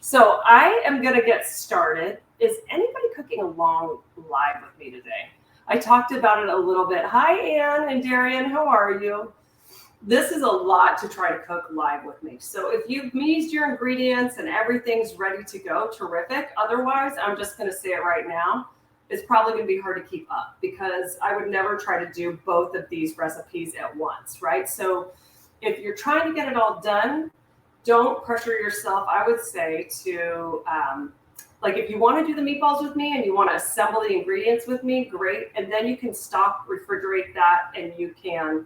So I am going to get started. Is anybody cooking along live with me today? I talked about it a little bit. Hi, Ann and Darian. How are you? This is a lot to try to cook live with me. So if you've used your ingredients and everything's ready to go, terrific. Otherwise, I'm just going to say it right now. It's probably going to be hard to keep up because I would never try to do both of these recipes at once, right? So if you're trying to get it all done, don't pressure yourself. I would say to, like if you want to do the meatballs with me and you want to assemble the ingredients with me, great. And then you can stop, refrigerate that, and you can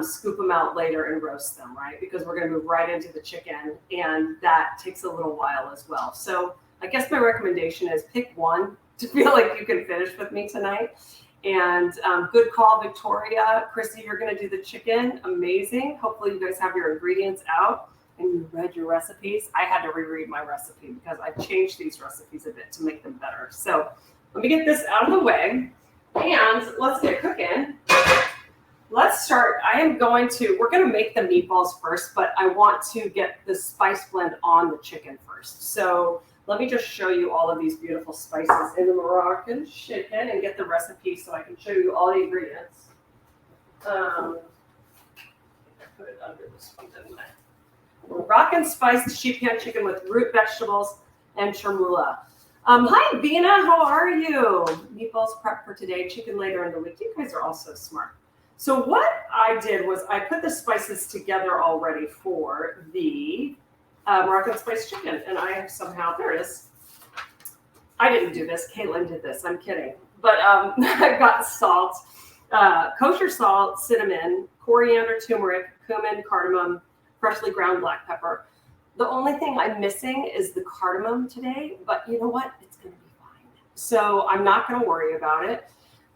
scoop them out later and roast them, right? Because we're going to move right into the chicken, and that takes a little while as well. So I guess my recommendation is pick one to feel like you can finish with me tonight. And good call, Victoria. Chrissy, you're going to do the chicken. Amazing. Hopefully you guys have your ingredients out and you read your recipes. I had to reread my recipe because I've changed these recipes a bit to make them better. So let me get this out of the way and let's get cooking. Let's start. We're going to make the meatballs first, but I want to get the spice blend on the chicken first. So let me just show you all of these beautiful spices in the Moroccan chicken and get the recipe so I can show you all the ingredients. I put it under this one, didn't I? Moroccan spiced sheep pan chicken with root vegetables and chermoula. Hi, Vina. How are you? Meatballs prep for today, chicken later in the week. You guys are all so smart. So what I did was I put the spices together already for the Moroccan spiced chicken, and I have somehow, there it is. I didn't do this. Caitlin did this. I'm kidding. But I've got salt, kosher salt, cinnamon, coriander, turmeric, cumin, cardamom, freshly ground black pepper. The only thing I'm missing is the cardamom today, but you know what? It's going to be fine. So I'm not going to worry about it.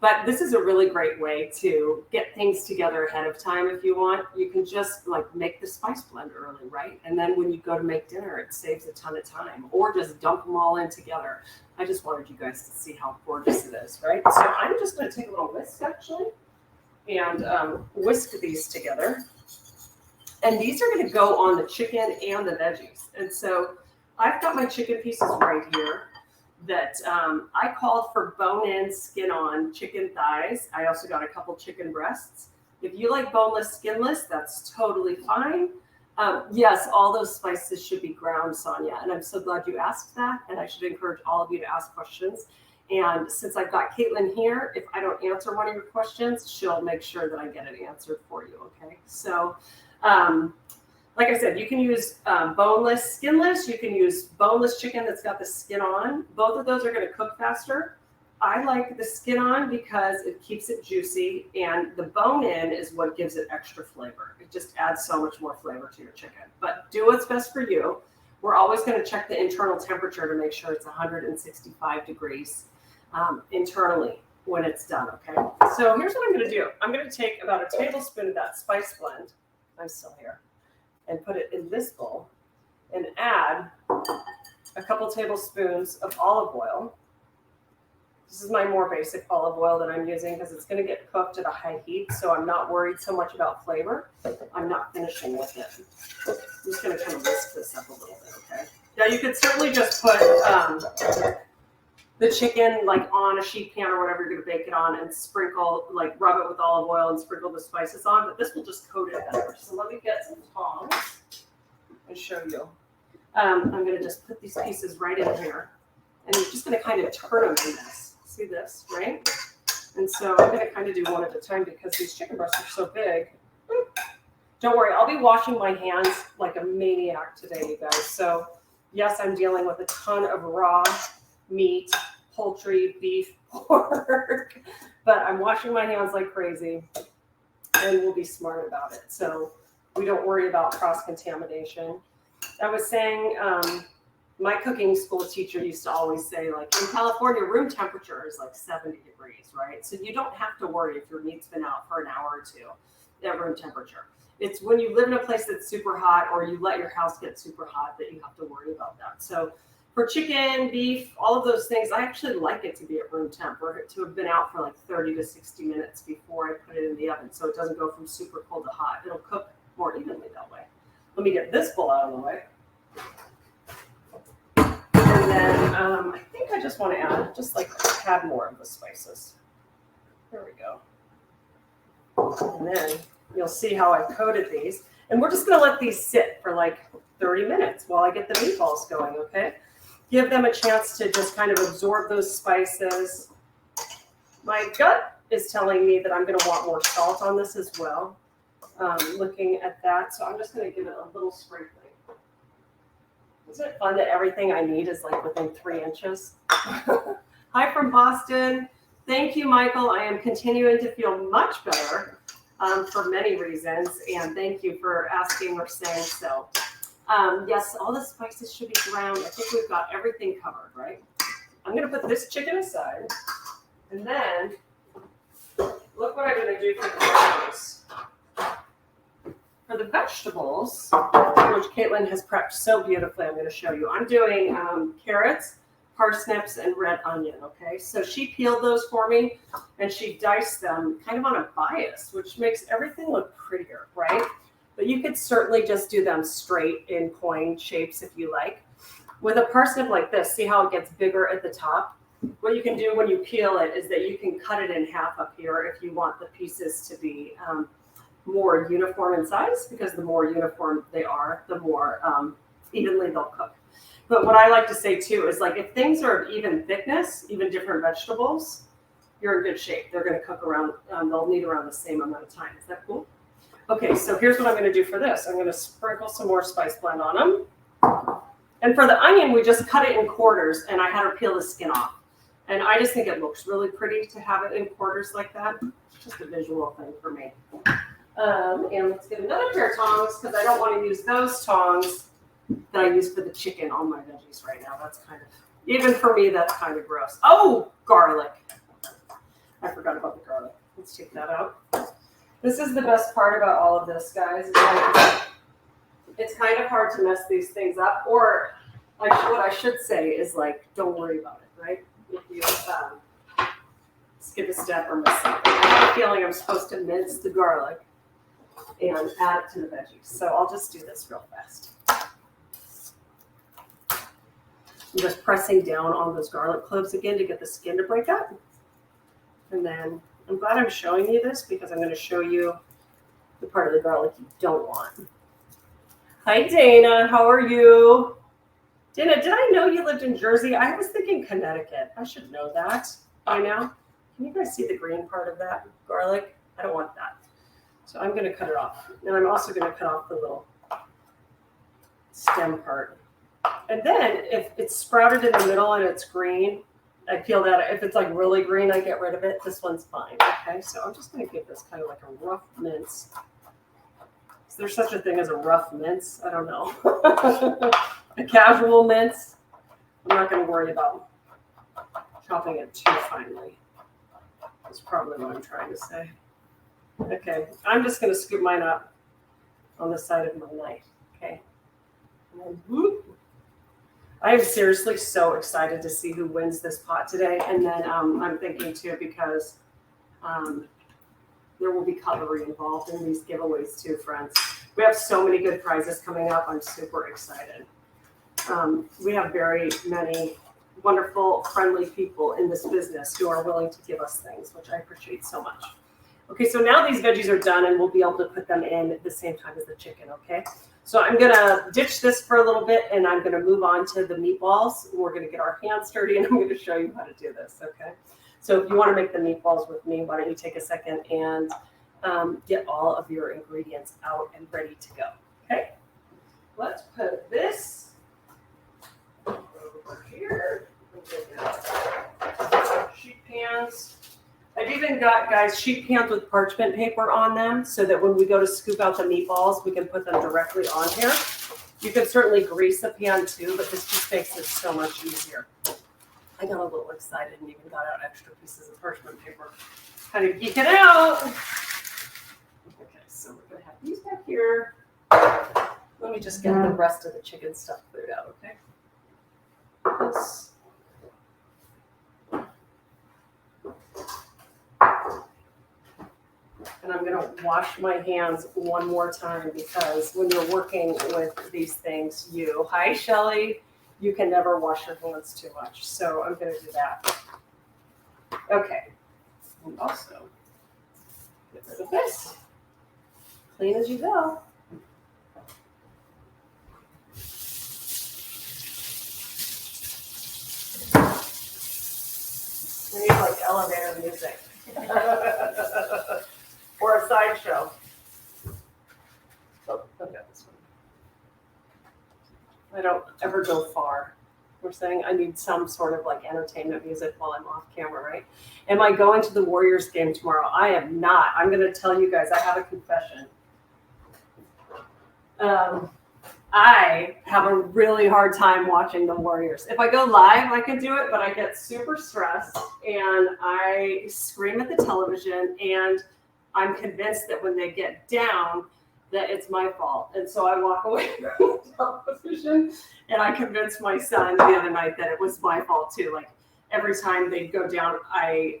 But this is a really great way to get things together ahead of time if you want. You can just like make the spice blend early, right? And then when you go to make dinner, it saves a ton of time. Or just dump them all in together. I just wanted you guys to see how gorgeous it is, right? So I'm just going to take a little whisk, actually, and whisk these together. And these are going to go on the chicken and the veggies. And so I've got my chicken pieces right here that I called for bone-in, skin-on chicken thighs. I also got a couple chicken breasts. If you like boneless, skinless, that's totally fine. Yes, all those spices should be ground, Sonia, and I'm so glad you asked that, and I should encourage all of you to ask questions. And since I've got Caitlin here, if I don't answer one of your questions, she'll make sure that I get it answered for you, okay? So, like I said, you can use boneless, skinless. You can use boneless chicken that's got the skin on. Both of those are going to cook faster. I like the skin on because it keeps it juicy, and the bone in is what gives it extra flavor. It just adds so much more flavor to your chicken. But do what's best for you. We're always going to check the internal temperature to make sure it's 165 degrees internally when it's done, okay? So here's what I'm going to do. I'm going to take about a tablespoon of that spice blend. I'm still here. And put it in this bowl and add a couple tablespoons of olive oil. This is my more basic olive oil that I'm using because it's going to get cooked at a high heat, so I'm not worried so much about flavor. I'm not finishing with it. I'm just going to kind of whisk this up a little bit, okay? Now you could certainly just put the chicken like on a sheet pan or whatever you're going to bake it on and sprinkle, like rub it with olive oil and sprinkle the spices on, but this will just coat it better. So let me get some tongs and show you. I'm going to just put these pieces right in here, and I'm just going to kind of turn them in this. See this, right? And so I'm going to kind of do one at a time because these chicken breasts are so big. Don't worry, I'll be washing my hands like a maniac today, you guys. So yes, I'm dealing with a ton of raw meat, poultry, beef, pork, but I'm washing my hands like crazy, and we'll be smart about it so we don't worry about cross-contamination. I was saying, my cooking school teacher used to always say, like, in California, room temperature is like 70 degrees, right? So you don't have to worry if your meat's been out for an hour or two at room temperature. It's when you live in a place that's super hot or you let your house get super hot that you have to worry about that. So for chicken, beef, all of those things, I actually like it to be at room temp, or to have been out for like 30 to 60 minutes before I put it in the oven, so it doesn't go from super cold to hot. It'll cook more evenly that way. Let me get this bowl out of the way. just want to add just like a tad more of the spices. There we go. And then you'll see how I coated these. And we're just going to let these sit for like 30 minutes while I get the meatballs going, okay? Give them a chance to just kind of absorb those spices. My gut is telling me that I'm going to want more salt on this as well, looking at that. So I'm just going to give it a little sprinkling. Isn't it fun that everything I need is like within 3 inches? Hi from Boston. Thank you, Michael. I am continuing to feel much better for many reasons. And thank you for asking or saying so. Yes, all the spices should be browned. I think we've got everything covered, right? I'm going to put this chicken aside. And then, look what I'm going to do for the veggies. For the vegetables, which Caitlin has prepped so beautifully, I'm going to show you. I'm doing carrots, parsnips, and red onion, okay? So she peeled those for me, and she diced them kind of on a bias, which makes everything look prettier, right? But you could certainly just do them straight in coin shapes if you like. With a parsnip like this, see how it gets bigger at the top? What you can do when you peel it is that you can cut it in half up here if you want the pieces to be more uniform in size, because the more uniform they are, the more evenly they'll cook. But what I like to say too is like if things are of even thickness, even different vegetables, you're in good shape. They're going to cook around, they'll need around the same amount of time. Is that cool? Okay, so here's what I'm going to do for this. I'm going to sprinkle some more spice blend on them. And for the onion, we just cut it in quarters, and I had her peel the skin off. And I just think it looks really pretty to have it in quarters like that. It's just a visual thing for me. And let's get another pair of tongs, because I don't want to use those tongs that I use for the chicken on my veggies right now. That's kind of, even for me, that's kind of gross. Oh, garlic. I forgot about the garlic. Let's take that out. This is the best part about all of this, guys. It's kind of hard to mess these things up, or what I should say is like, don't worry about it, right? If you skip a step or miss something. I have a feeling I'm supposed to mince the garlic and add it to the veggies. So I'll just do this real fast. I'm just pressing down on those garlic cloves again to get the skin to break up. And then I'm glad I'm showing you this, because I'm going to show you the part of the garlic you don't want. Hi, Dana. How are you? Dana, did I know you lived in Jersey? I was thinking Connecticut. I should know that by now. Can you guys see the green part of that garlic? I don't want that. So I'm going to cut it off. And I'm also going to cut off the little stem part. And then if it's sprouted in the middle and it's green, I peel that. If it's like really green, I get rid of it. This one's fine. Okay, so I'm just going to give this kind of like a rough mince. Is there such a thing as a rough mince? I don't know. A casual mince. I'm not going to worry about chopping it too finely. That's probably what I'm trying to say. Okay, I'm just going to scoop mine up on the side of my knife. Okay. And then, whoop. I am seriously so excited to see who wins this pot today. And then I'm thinking too, because there will be cutlery involved in these giveaways too, friends. We have so many good prizes coming up. I'm super excited. We have very many wonderful, friendly people in this business who are willing to give us things, which I appreciate so much. Okay, so now these veggies are done, and we'll be able to put them in at the same time as the chicken, okay? So I'm going to ditch this for a little bit, and I'm going to move on to the meatballs. We're going to get our hands dirty, and I'm going to show you how to do this, okay? So if you want to make the meatballs with me, why don't you take a second and get all of your ingredients out and ready to go, okay? Let's put this over here. Sheet pans. I've even got, guys, sheet pans with parchment paper on them so that when we go to scoop out the meatballs, we can put them directly on here. You can certainly grease a pan too, but this just makes it so much easier. I got a little excited and even got out extra pieces of parchment paper. Kind of geeking out. Okay, so we're going to have these back here. Let me just get the rest of the chicken stuff cleared out, okay? This. And I'm going to wash my hands one more time, because when you're working with these things, hi, Shelly, you can never wash your hands too much. So I'm going to do that. Okay. And also, get rid of this. Clean as you go. We need like elevator music. Or a sideshow. Oh, I've got this one. I don't ever go far. We're saying I need some sort of like entertainment music while I'm off camera, right? Am I going to the Warriors game tomorrow? I am not. I'm going to tell you guys, I have a confession. I have a really hard time watching the Warriors. If I go live, I can do it, but I get super stressed and I scream at the television, and I'm convinced that when they get down, that it's my fault. And so I walk away from the television, and I convinced my son the other night that it was my fault too. Like every time they'd go down, I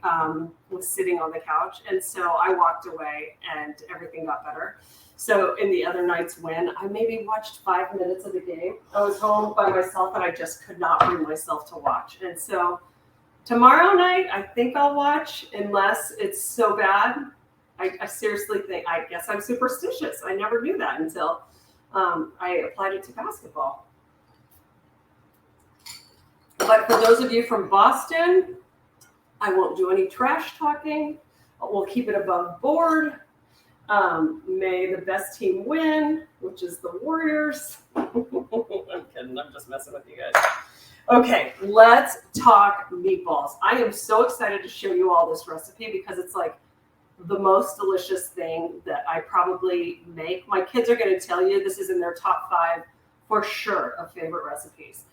was sitting on the couch. And so I walked away and everything got better. So in the other night's win, I maybe watched 5 minutes of the game. I was home by myself and I just could not bring myself to watch. And so tomorrow night, I think I'll watch, unless it's so bad. I seriously think, I guess I'm superstitious. I never knew that until I applied it to basketball. But for those of you from Boston, I won't do any trash talking. We'll keep it above board. May the best team win, which is the Warriors. I'm kidding. I'm just messing with you guys. Okay, let's talk meatballs. I am so excited to show you all this recipe because it's like the most delicious thing that I probably make. My kids are going to tell you this is in their top 5 for sure of favorite recipes.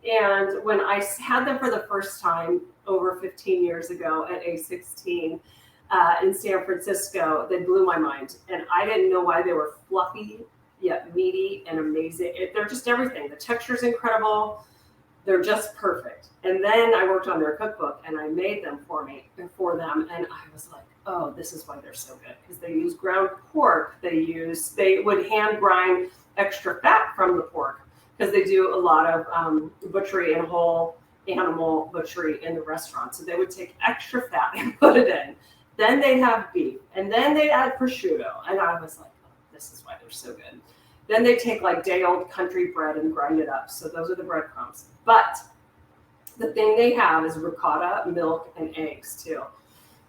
And when I had them for the first time over 15 years ago at A16 in San Francisco, they blew my mind. And I didn't know why they were fluffy, yet meaty and amazing. They're just everything. The texture's incredible. They're just perfect. And then I worked on their cookbook and I made them for them. And I was like, oh, this is why they're so good. Because they use ground pork. They would hand grind extra fat from the pork, because they do a lot of butchery and whole animal butchery in the restaurant. So they would take extra fat and put it in. Then they'd have beef. And then they'd add prosciutto. And I was like, oh, this is why they're so good. Then they take like day-old country bread and grind it up. So those are the breadcrumbs. But the thing they have is ricotta, milk, and eggs too.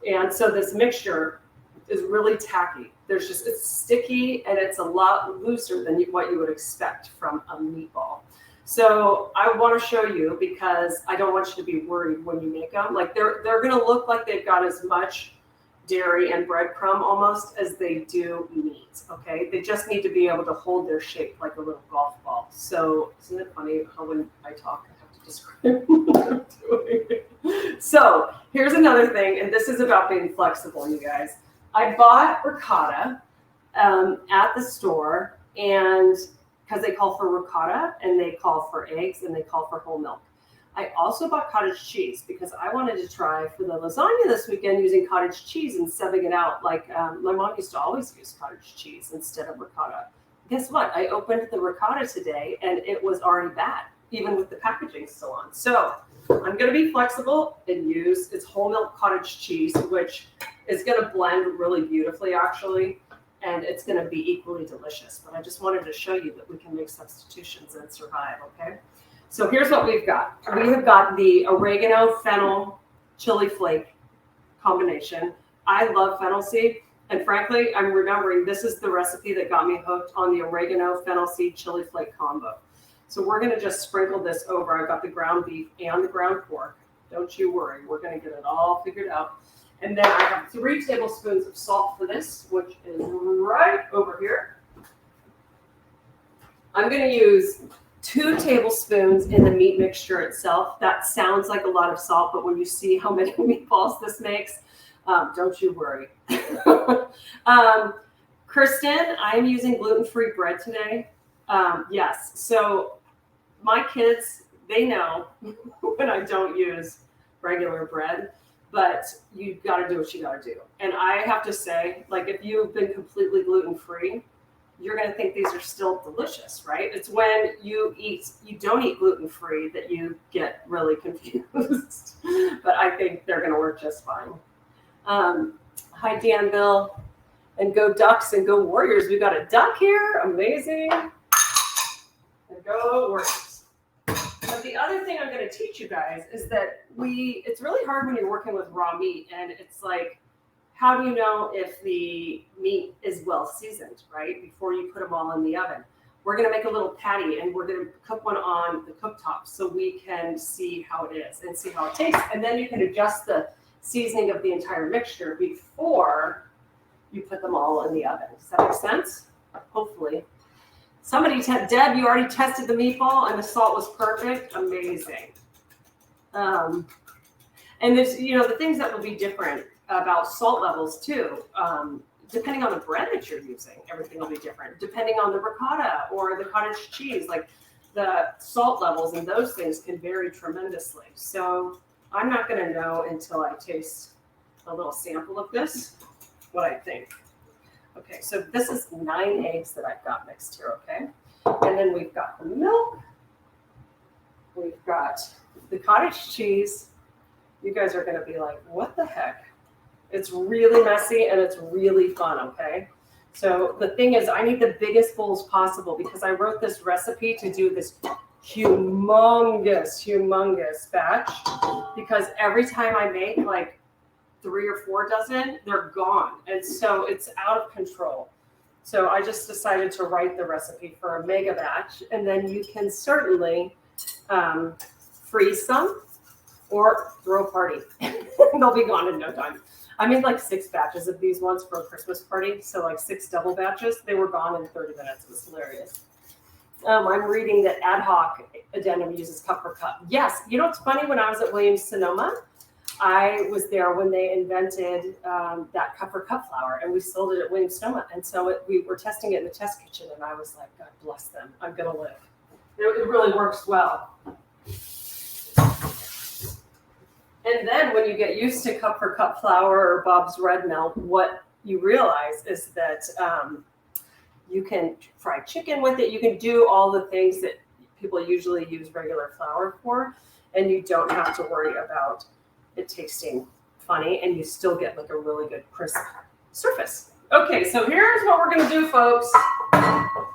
And so this mixture is really tacky. It's sticky and it's a lot looser than what you would expect from a meatball. So I want to show you, because I don't want you to be worried when you make them. Like they're going to look like they've got as much dairy and breadcrumb almost as they do meat. Okay, they just need to be able to hold their shape like a little golf ball. So isn't it funny how when I talk I have to describe what I'm doing? So here's another thing, and this is about being flexible, you guys. I bought ricotta at the store, and because they call for ricotta and they call for eggs and they call for whole milk. I also bought cottage cheese because I wanted to try for the lasagna this weekend using cottage cheese and subbing it out. Like my mom used to always use cottage cheese instead of ricotta. Guess what? I opened the ricotta today and it was already bad, even with the packaging still on. So I'm going to be flexible and use its whole milk cottage cheese, which is going to blend really beautifully actually, and it's going to be equally delicious. But I just wanted to show you that we can make substitutions and survive, okay? So here's what we've got. We have got the oregano, fennel, chili flake combination. I love fennel seed. And frankly, I'm remembering this is the recipe that got me hooked on the oregano, fennel seed, chili flake combo. So we're going to just sprinkle this over. I've got the ground beef and the ground pork. Don't you worry. We're going to get it all figured out. And then I have 3 tablespoons of salt for this, which is right over here. I'm going to use 2 tablespoons in the meat mixture itself. That sounds like a lot of salt, but when you see how many meatballs this makes, don't you worry. Kristen, I'm using gluten-free bread today. Yes, so my kids, they know when I don't use regular bread, but you got to do what you got to do. And I have to say, like, if you've been completely gluten-free, you're going to think these are still delicious, right? It's when you don't eat gluten-free that you get really confused. But I think they're going to work just fine. Hi, Danville. And go Ducks and go Warriors. We've got a duck here. Amazing. And go Warriors. But the other thing I'm going to teach you guys is that it's really hard when you're working with raw meat. And it's like, how do you know if the meat is well seasoned, right? Before you put them all in the oven. We're going to make a little patty and we're going to cook one on the cooktop so we can see how it is and see how it tastes. And then you can adjust the seasoning of the entire mixture before you put them all in the oven. Does that make sense? Hopefully. Deb, you already tested the meatball and the salt was perfect. Amazing. And there's, the things that will be different about salt levels too. Depending on the bread that you're using, everything will be different. Depending on the ricotta or the cottage cheese, like the salt levels and those things can vary tremendously. So I'm not going to know until I taste a little sample of this what I think. Okay, so this is 9 eggs that I've got mixed here, okay? And then we've got the milk. We've got the cottage cheese. You guys are going to be like, what the heck? It's really messy and it's really fun, okay? So the thing is, I need the biggest bowls possible because I wrote this recipe to do this humongous batch because every time I make like 3 or 4 dozen, they're gone. And so it's out of control. So I just decided to write the recipe for a mega batch. And then you can certainly freeze some or throw a party. They'll be gone in no time. I made like 6 batches of these ones for a Christmas party. So like 6 double batches. They were gone in 30 minutes. It was hilarious. I'm reading that Ad Hoc Addendum uses cup for cup. Yes. You know what's funny? When I was at Williams-Sonoma, I was there when they invented that cup for cup flour, and we sold it at Williams-Sonoma. And so we were testing it in the test kitchen, and I was like, God bless them. I'm going to live. It really works well. And then when you get used to cup for cup flour or Bob's Red Mill, what you realize is that you can fry chicken with it. You can do all the things that people usually use regular flour for, and you don't have to worry about it tasting funny, and you still get like a really good crisp surface. Okay, so here's what we're going to do, folks.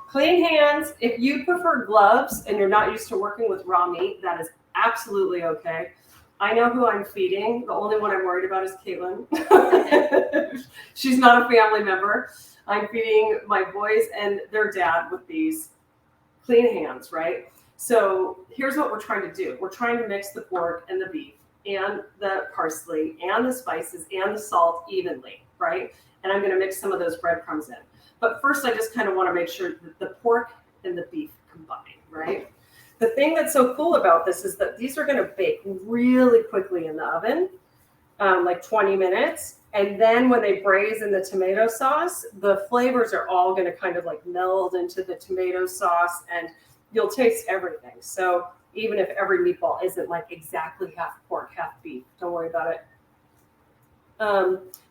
Clean hands. If you prefer gloves and you're not used to working with raw meat, that is absolutely okay. I know who I'm feeding. The only one I'm worried about is Caitlin. She's not a family member. I'm feeding my boys and their dad with these clean hands, right? So here's what we're trying to do. We're trying to mix the pork and the beef and the parsley and the spices and the salt evenly, right? And I'm going to mix some of those breadcrumbs in. But first, I just kind of want to make sure that the pork and the beef combine, right? The thing that's so cool about this is that these are going to bake really quickly in the oven, like 20 minutes. And then when they braise in the tomato sauce, the flavors are all going to kind of like meld into the tomato sauce, and you'll taste everything. So even if every meatball isn't like exactly half pork, half beef, don't worry about it.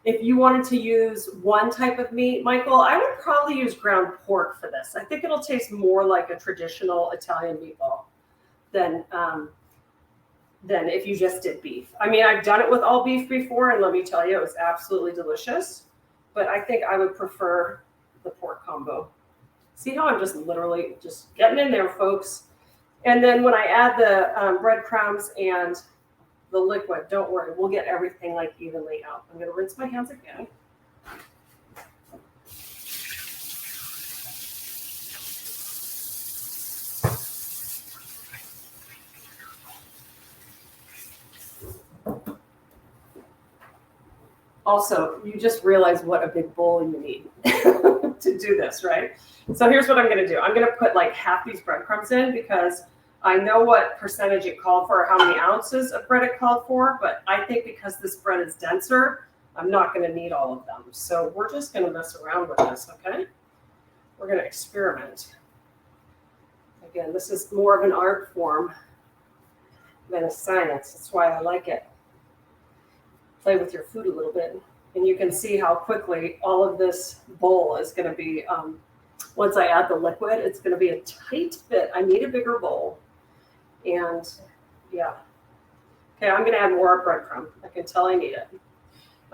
If you wanted to use one type of meat, Michael, I would probably use ground pork for this. I think it'll taste more like a traditional Italian meatball than if you just did beef. I mean, I've done it with all beef before, and let me tell you, it was absolutely delicious. But I think I would prefer the pork combo. See how I'm just literally just getting in there, folks. And then when I add the breadcrumbs and the liquid, don't worry, we'll get everything like evenly out. I'm going to rinse my hands again. Also, you just realize what a big bowl you need to do this, right? So here's what I'm going to do. I'm going to put like half these breadcrumbs in because I know what percentage it called for, or how many ounces of bread it called for, but I think because this bread is denser, I'm not going to need all of them. So we're just going to mess around with this, okay? We're going to experiment. Again, this is more of an art form than a science. That's why I like it. Play with your food a little bit, and you can see how quickly all of this bowl is going to be once I add the liquid, it's going to be a tight fit. I need a bigger bowl. And yeah. Okay, I'm going to add more breadcrumb. I can tell I need it.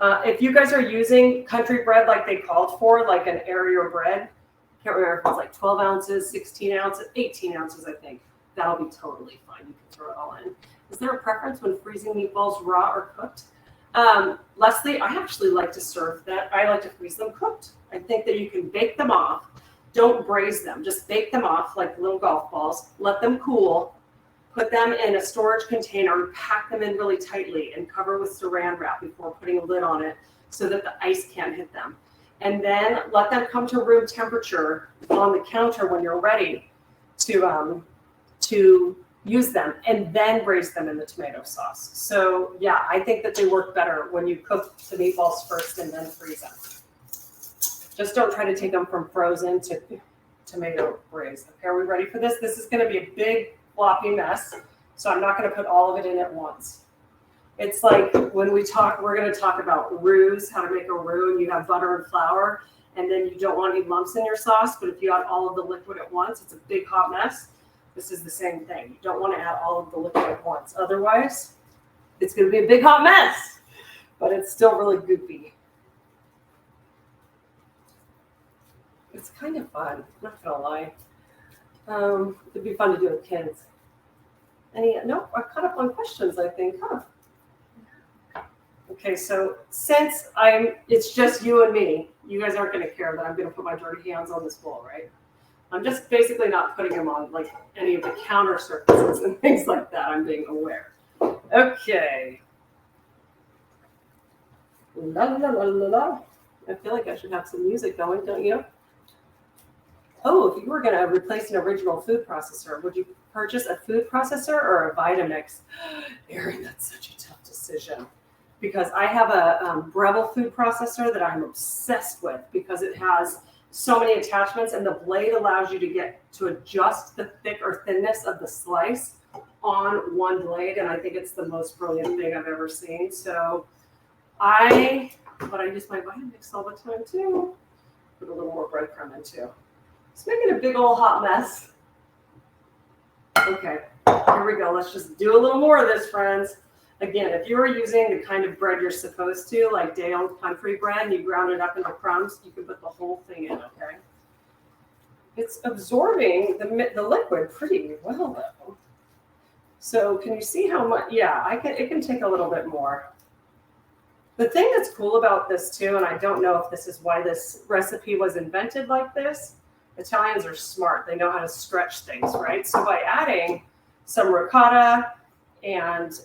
If you guys are using country bread like they called for, like an airier bread, can't remember if it's like 12 ounces, 16 ounces, 18 ounces, I think. That'll be totally fine. You can throw it all in. Is there a preference when freezing meatballs raw or cooked? Leslie, I actually like to serve that. I like to freeze them cooked. I think that you can bake them off. Don't braise them. Just bake them off like little golf balls. Let them cool. Put them in a storage container and pack them in really tightly and cover with saran wrap before putting a lid on it so that the ice can't hit them. And then let them come to room temperature on the counter when you're ready to use them, and then braise them in the tomato sauce. So yeah, I think that they work better when you cook the meatballs first and then freeze them. Just don't try to take them from frozen to tomato braise. Okay, are we ready for this? This is going to be a big floppy mess, so I'm not going to put all of it in at once. It's like when we're going to talk about roux, how to make a roux, and you have butter and flour, and then you don't want any lumps in your sauce, but if you add all of the liquid at once, it's a big hot mess. This is the same thing. You don't want to add all of the liquid at once. Otherwise, it's going to be a big hot mess, but it's still really goopy. It's kind of fun, I'm not going to lie. It'd be fun to do with kids. No, I've caught up on questions, I think, huh? Okay, so since it's just you and me, you guys aren't going to care that I'm going to put my dirty hands on this bowl, right? I'm just basically not putting them on like any of the counter surfaces and things like that. I'm being aware. Okay. La la la la la. I feel like I should have some music going, don't you? Oh, if you were going to replace an original food processor, would you purchase a food processor or a Vitamix? Erin, that's such a tough decision. Because I have a Breville food processor that I'm obsessed with because it has so many attachments, and the blade allows you to adjust the thick or thinness of the slice on one blade, and I think it's the most brilliant thing I've ever seen. So I use my Vitamix all the time too. Put a little more breadcrumb in too. It's making a big old hot mess. Okay, here we go. Let's just do a little more of this, friends. Again, if you are using the kind of bread you're supposed to, like day-old country bread, and you ground it up into crumbs, you can put the whole thing in, okay? It's absorbing the liquid pretty well, though. So can you see how much? Yeah, it can take a little bit more. The thing that's cool about this, too, and I don't know if this is why this recipe was invented like this, Italians are smart. They know how to stretch things, right? So by adding some ricotta and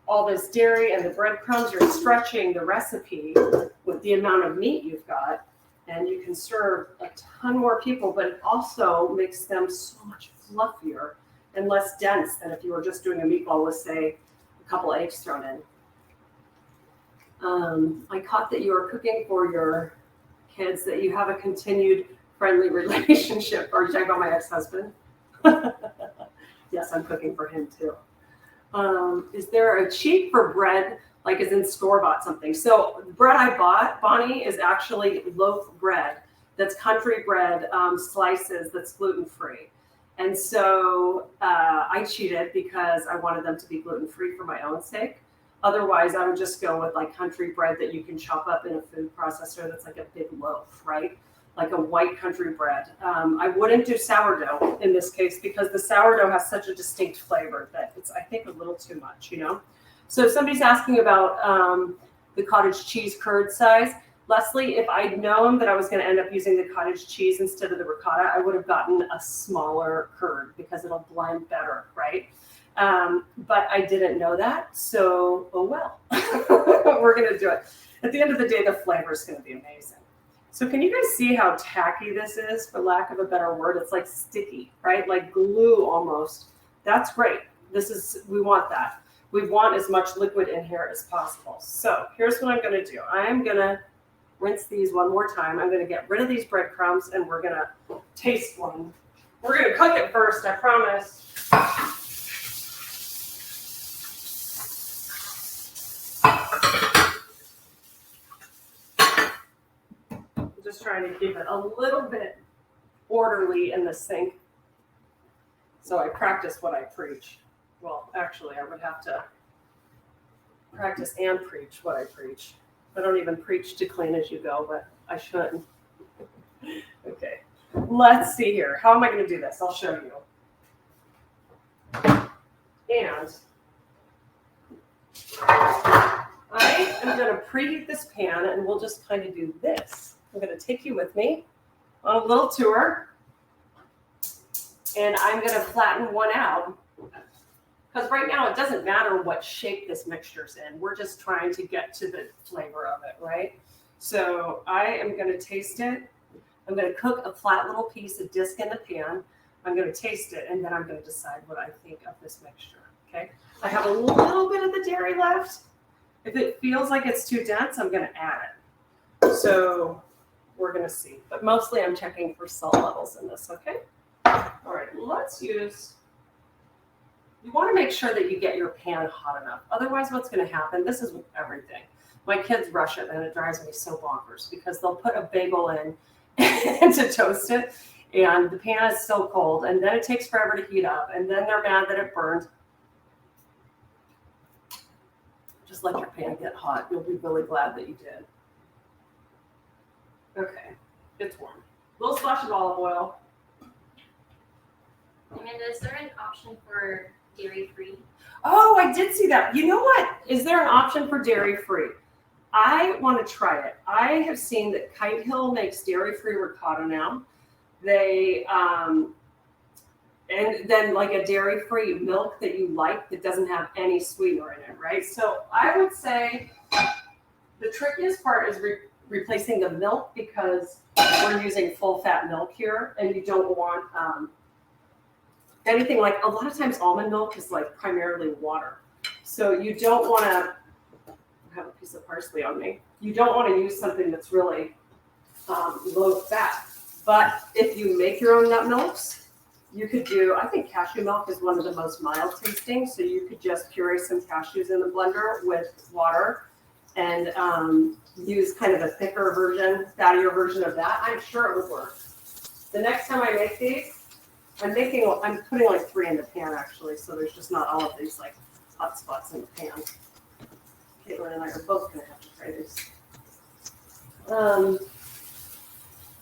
all this dairy and the breadcrumbs, you're stretching the recipe with the amount of meat you've got, and you can serve a ton more people, but it also makes them so much fluffier and less dense than if you were just doing a meatball with, say, a couple eggs thrown in. I caught that you are cooking for your kids, that you have a continued friendly relationship. Are you talking about my ex-husband? Yes, I'm cooking for him too. Is there a cheat for bread, like as in store-bought something? So the bread I bought, Bonnie, is actually loaf bread. That's country bread slices that's gluten-free. And so I cheated because I wanted them to be gluten-free for my own sake. Otherwise, I would just go with like country bread that you can chop up in a food processor that's like a big loaf, right? Like a white country bread. I wouldn't do sourdough in this case because the sourdough has such a distinct flavor that it's, I think, a little too much, you know? So if somebody's asking about the cottage cheese curd size, Leslie, if I'd known that I was going to end up using the cottage cheese instead of the ricotta, I would have gotten a smaller curd because it'll blend better, right? But I didn't know that, so oh well. We're going to do it. At the end of the day, the flavor is going to be amazing. So can you guys see how tacky this is, for lack of a better word? It's like sticky, right? Like glue almost. That's great. We want that. We want as much liquid in here as possible. So here's what I'm going to do. I'm going to rinse these one more time. I'm going to get rid of these breadcrumbs, and we're going to taste one. We're going to cook it first, I promise. Just trying to keep it a little bit orderly in the sink. So I practice what I preach. Well, actually, I would have to practice and preach what I preach. I don't even preach to clean as you go, but I should. Okay, let's see here. How am I going to do this? I'll show you. And I am going to preheat this pan, and we'll just kind of do this. I'm going to take you with me on a little tour, and I'm going to flatten one out. Because right now it doesn't matter what shape this mixture's in. We're just trying to get to the flavor of it, right? So I am going to taste it. I'm going to cook a flat little piece of disc in the pan. I'm going to taste it, and then I'm going to decide what I think of this mixture, okay? I have a little bit of the dairy left. If it feels like it's too dense, I'm going to add it. So we're going to see. But mostly I'm checking for salt levels in this, okay? All right, let's use... You want to make sure that you get your pan hot enough. Otherwise, what's going to happen, this is everything. My kids rush it, and it drives me so bonkers because they'll put a bagel in to toast it, and the pan is so cold, and then it takes forever to heat up, and then they're mad that it burned. Just let your pan get hot. You'll be really glad that you did. Okay, it's warm. A little splash of olive oil. Amanda, is there an option for dairy-free? Oh, I did see that. You know what? Is there an option for dairy-free? I want to try it. I have seen that Kite Hill makes dairy-free ricotta now. They, and then like a dairy-free milk that you like that doesn't have any sweetener in it, right? So I would say the trickiest part is replacing the milk because we're using full-fat milk here, and you don't want anything like, a lot of times almond milk is like primarily water. So you don't want to have a piece of parsley on me. You don't want to use something that's really low fat. But if you make your own nut milks, you could do, I think cashew milk is one of the most mild tasting. So you could just puree some cashews in the blender with water and use kind of a thicker version, fattier version of that. I'm sure it would work. The next time I make these, I'm putting like 3 in the pan actually, so there's just not all of these like hot spots in the pan. Caitlin and I are both gonna have to try this.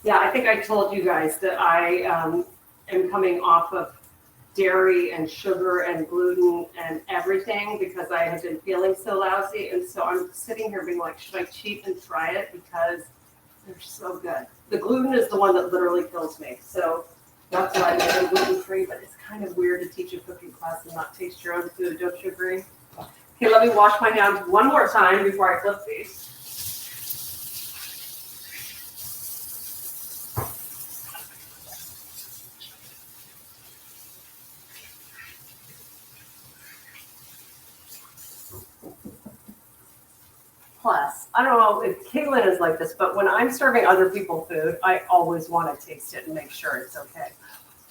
Yeah, I think I told you guys that I am coming off of dairy and sugar and gluten and everything because I have been feeling so lousy, and so I'm sitting here being like, should I cheat and try it because they're so good. The gluten is the one that literally kills me, so that's why I made them gluten-free, but it's kind of weird to teach a cooking class and not taste your own food, don't you agree? Okay, let me wash my hands one more time before I flip these. Plus, I don't know if Caitlin is like this, but when I'm serving other people food, I always want to taste it and make sure it's okay.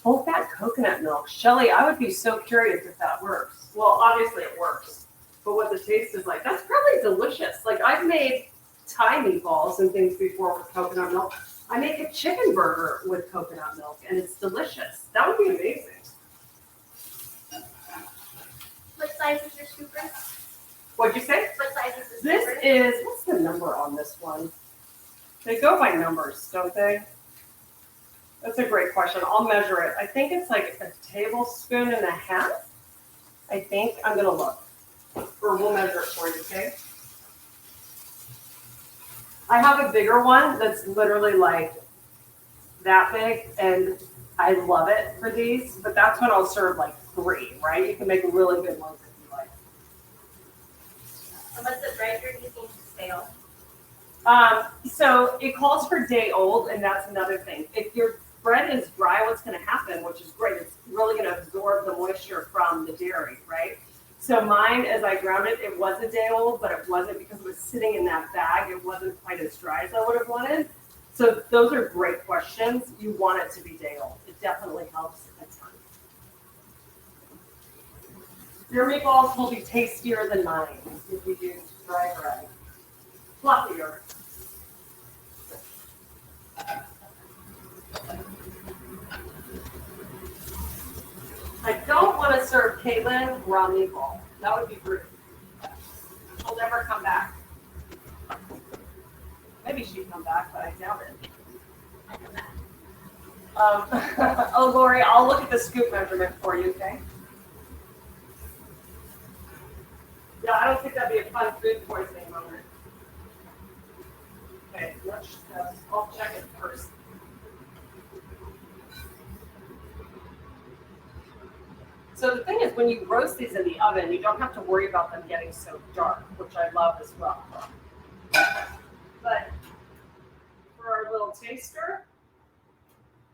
Full fat coconut milk. Shelly, I would be so curious if that works. Well, obviously it works, but what the taste is like, that's probably delicious. Like I've made Thai meatballs and things before with coconut milk. I make a chicken burger with coconut milk and it's delicious. That would be amazing. What size is your scooper? What'd you say? What size is the This scooper? is, what's the number on this one? They go by numbers, don't they? That's a great question. I'll measure it. I think it's like a tablespoon and a half. I think. I'm going to look. Or we'll measure it for you, okay? I have a bigger one that's literally like that big, and I love it for these, but that's when I'll serve like 3, right? You can make really good ones if you like. Unless the bread you're using is stale. So it calls for day old, and that's another thing. If your bread is dry, what's going to happen, which is great, it's really going to absorb the moisture from the dairy, right? So mine, as I ground it, it was a day old, but it wasn't because it was sitting in that bag. It wasn't quite as dry as I would have wanted. So those are great questions. You want it to be day old. It definitely helps a ton. Your meatballs will be tastier than mine if you use dry bread. Fluffier. I don't want to serve Caitlin raw meatball. That would be rude. She'll never come back. Maybe she'd come back, but I doubt it. Oh, Lori, I'll look at the scoop measurement for you, okay? Yeah, I don't think that'd be a fun food poisoning moment. Okay, let's I'll check it first. So the thing is, when you roast these in the oven, you don't have to worry about them getting so dark, which I love as well. But for our little taster,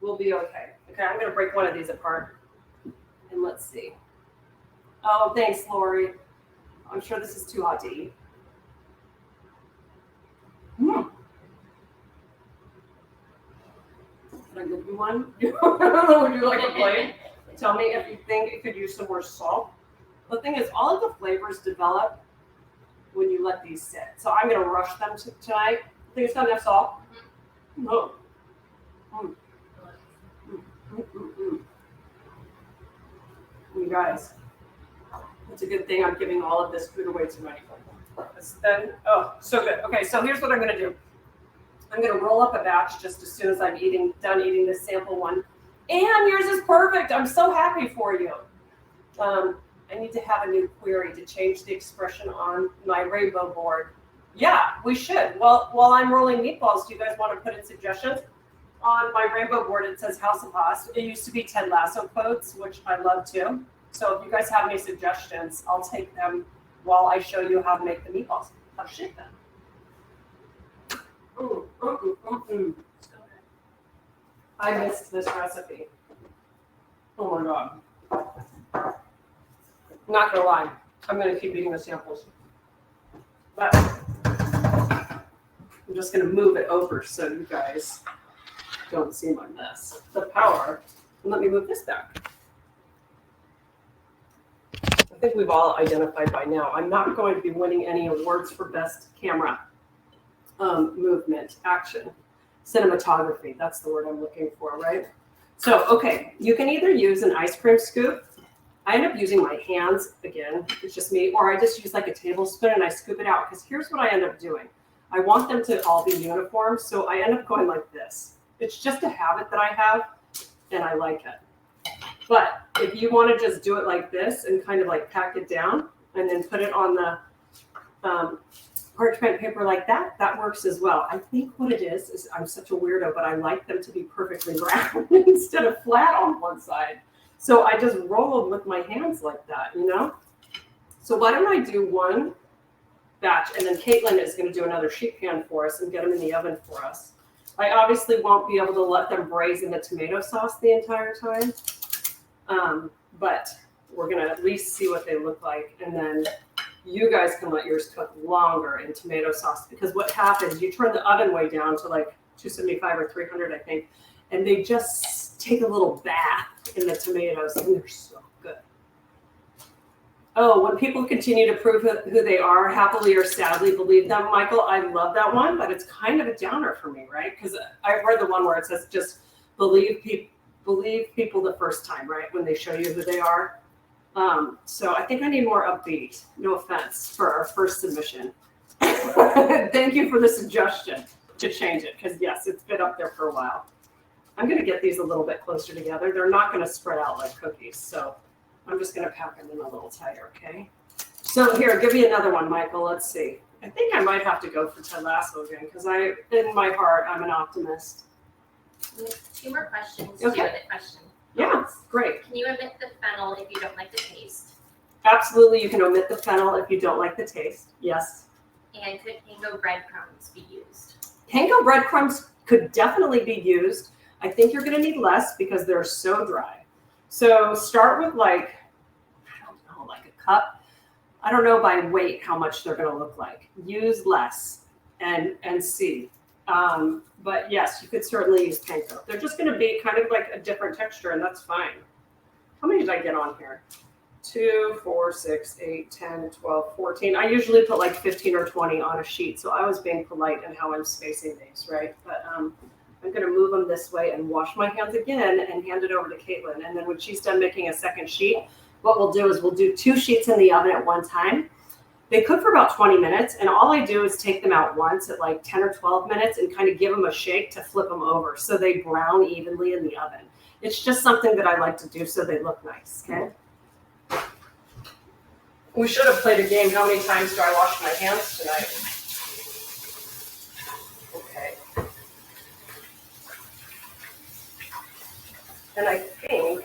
we'll be okay. Okay, I'm gonna break one of these apart and let's see. Oh, thanks, Lori. I'm sure this is too hot to eat. Can I give you one? Would you like a plate? Tell me if you think it could use some more salt. The thing is, all of the flavors develop when you let these sit. So I'm gonna rush them tonight. Think it's got enough salt? Oh. You guys, it's a good thing I'm giving all of this food away tonight. Then, oh, so good. Okay, so here's what I'm gonna do. I'm gonna roll up a batch just as soon as I'm done eating this sample one. And yours is perfect. I'm so happy for you. I need to have a new query to change the expression on my rainbow board. Yeah, we should. Well, while I'm rolling meatballs, do you guys want to put in suggestions? On my rainbow board, it says House of Haas. It used to be Ted Lasso quotes, which I love too. So if you guys have any suggestions, I'll take them while I show you how to make the meatballs. How to shape them. I missed this recipe. Oh my God. Not gonna lie, I'm gonna keep eating the samples. But I'm just gonna move it over so you guys don't see my mess. The power. And let me move this back. I think we've all identified by now. I'm not going to be winning any awards for best camera movement, action, cinematography. That's the word I'm looking for, right? So, okay, you can either use an ice cream scoop. I end up using my hands again. It's just me, or I just use like a tablespoon and I scoop it out because here's what I end up doing. I want them to all be uniform, so I end up going like this. It's just a habit that I have, and I like it. But if you want to just do it like this and kind of like pack it down and then put it on the parchment paper like that, that works as well. I think what it is I'm such a weirdo, but I like them to be perfectly round instead of flat on one side. So I just roll them with my hands like that, you know? So why don't I do one batch, and then Caitlin is going to do another sheet pan for us and get them in the oven for us. I obviously won't be able to let them braise in the tomato sauce the entire time, but we're going to at least see what they look like, and then you guys can let yours cook longer in tomato sauce, because what happens, you turn the oven way down to like 275 or 300, I think, and they just take a little bath in the tomatoes, and they're so good. Oh, when people continue to prove who they are, happily or sadly believe them, Michael, I love that one, but it's kind of a downer for me, right? Because I read the one where it says just believe people the first time, right, when they show you who they are. So I think I need more upbeat. No offense for our first submission. Thank you for the suggestion to change it, because yes, it's been up there for a while. I'm going to get these a little bit closer together. They're not going to spread out like cookies, so I'm just going to pack them in a little tighter, okay? So here, give me another one, Michael. Let's see. I think I might have to go for Ted Lasso again, because in my heart, I'm an optimist. 2 more questions. Okay. 2 minute question. Yeah, great. Can you omit the fennel if you don't like the taste? Absolutely, you can omit the fennel if you don't like the taste. Yes. And could panko breadcrumbs be used? Panko breadcrumbs could definitely be used. I think you're going to need less because they're so dry. So start with like, I don't know, like a cup. I don't know by weight how much they're going to look like. Use less and see. But yes, you could certainly use panko. They're just going to be kind of like a different texture, and that's fine. How many did I get on here? 2, 4, 6, 8, 10, 12, 14. I usually put like 15 or 20 on a sheet, so I was being polite in how I'm spacing these, right? But I'm going to move them this way and wash my hands again and hand it over to Caitlin. And then when she's done making a second sheet, what we'll do is we'll do 2 sheets in the oven at one time. They cook for about 20 minutes, and all I do is take them out once at like 10 or 12 minutes and kind of give them a shake to flip them over so they brown evenly in the oven. It's just something that I like to do so they look nice, okay? We should have played a game. How many times do I wash my hands tonight? Okay. And I think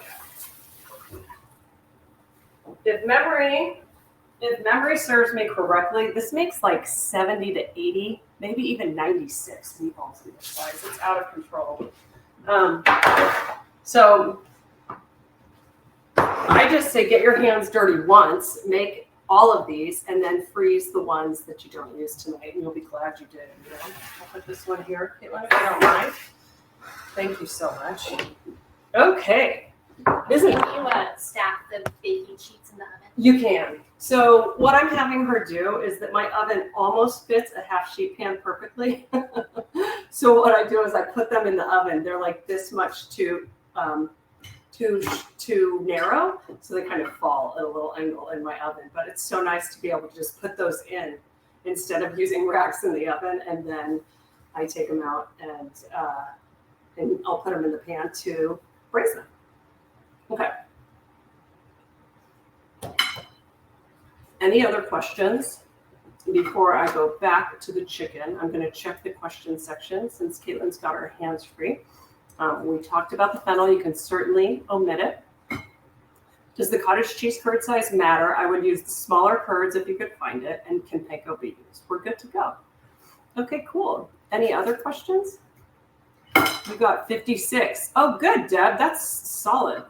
if memory serves me correctly, this makes like 70 to 80, maybe even 96 meatballs in this size. It's out of control. So I just say get your hands dirty once, make all of these, and then freeze the ones that you don't use tonight, and you'll be glad you did. You know? I'll put this one here, Caitlin, if you don't mind. Thank you so much. Okay. Can you stack the baking sheets in the oven? You can. So what I'm having her do is that my oven almost fits a half sheet pan perfectly. So what I do is I put them in the oven. They're like this much too narrow, so they kind of fall at a little angle in my oven. But it's so nice to be able to just put those in instead of using racks in the oven, and then I take them out and I'll put them in the pan to braise them. Okay. Any other questions? Before I go back to the chicken, I'm going to check the question section since Caitlin's got her hands free. We talked about the fennel. You can certainly omit it. Does the cottage cheese curd size matter? I would use the smaller curds if you could find it, and can panko be used? We're good to go. Okay, cool. Any other questions? We got 56. Oh, good, Deb. That's solid.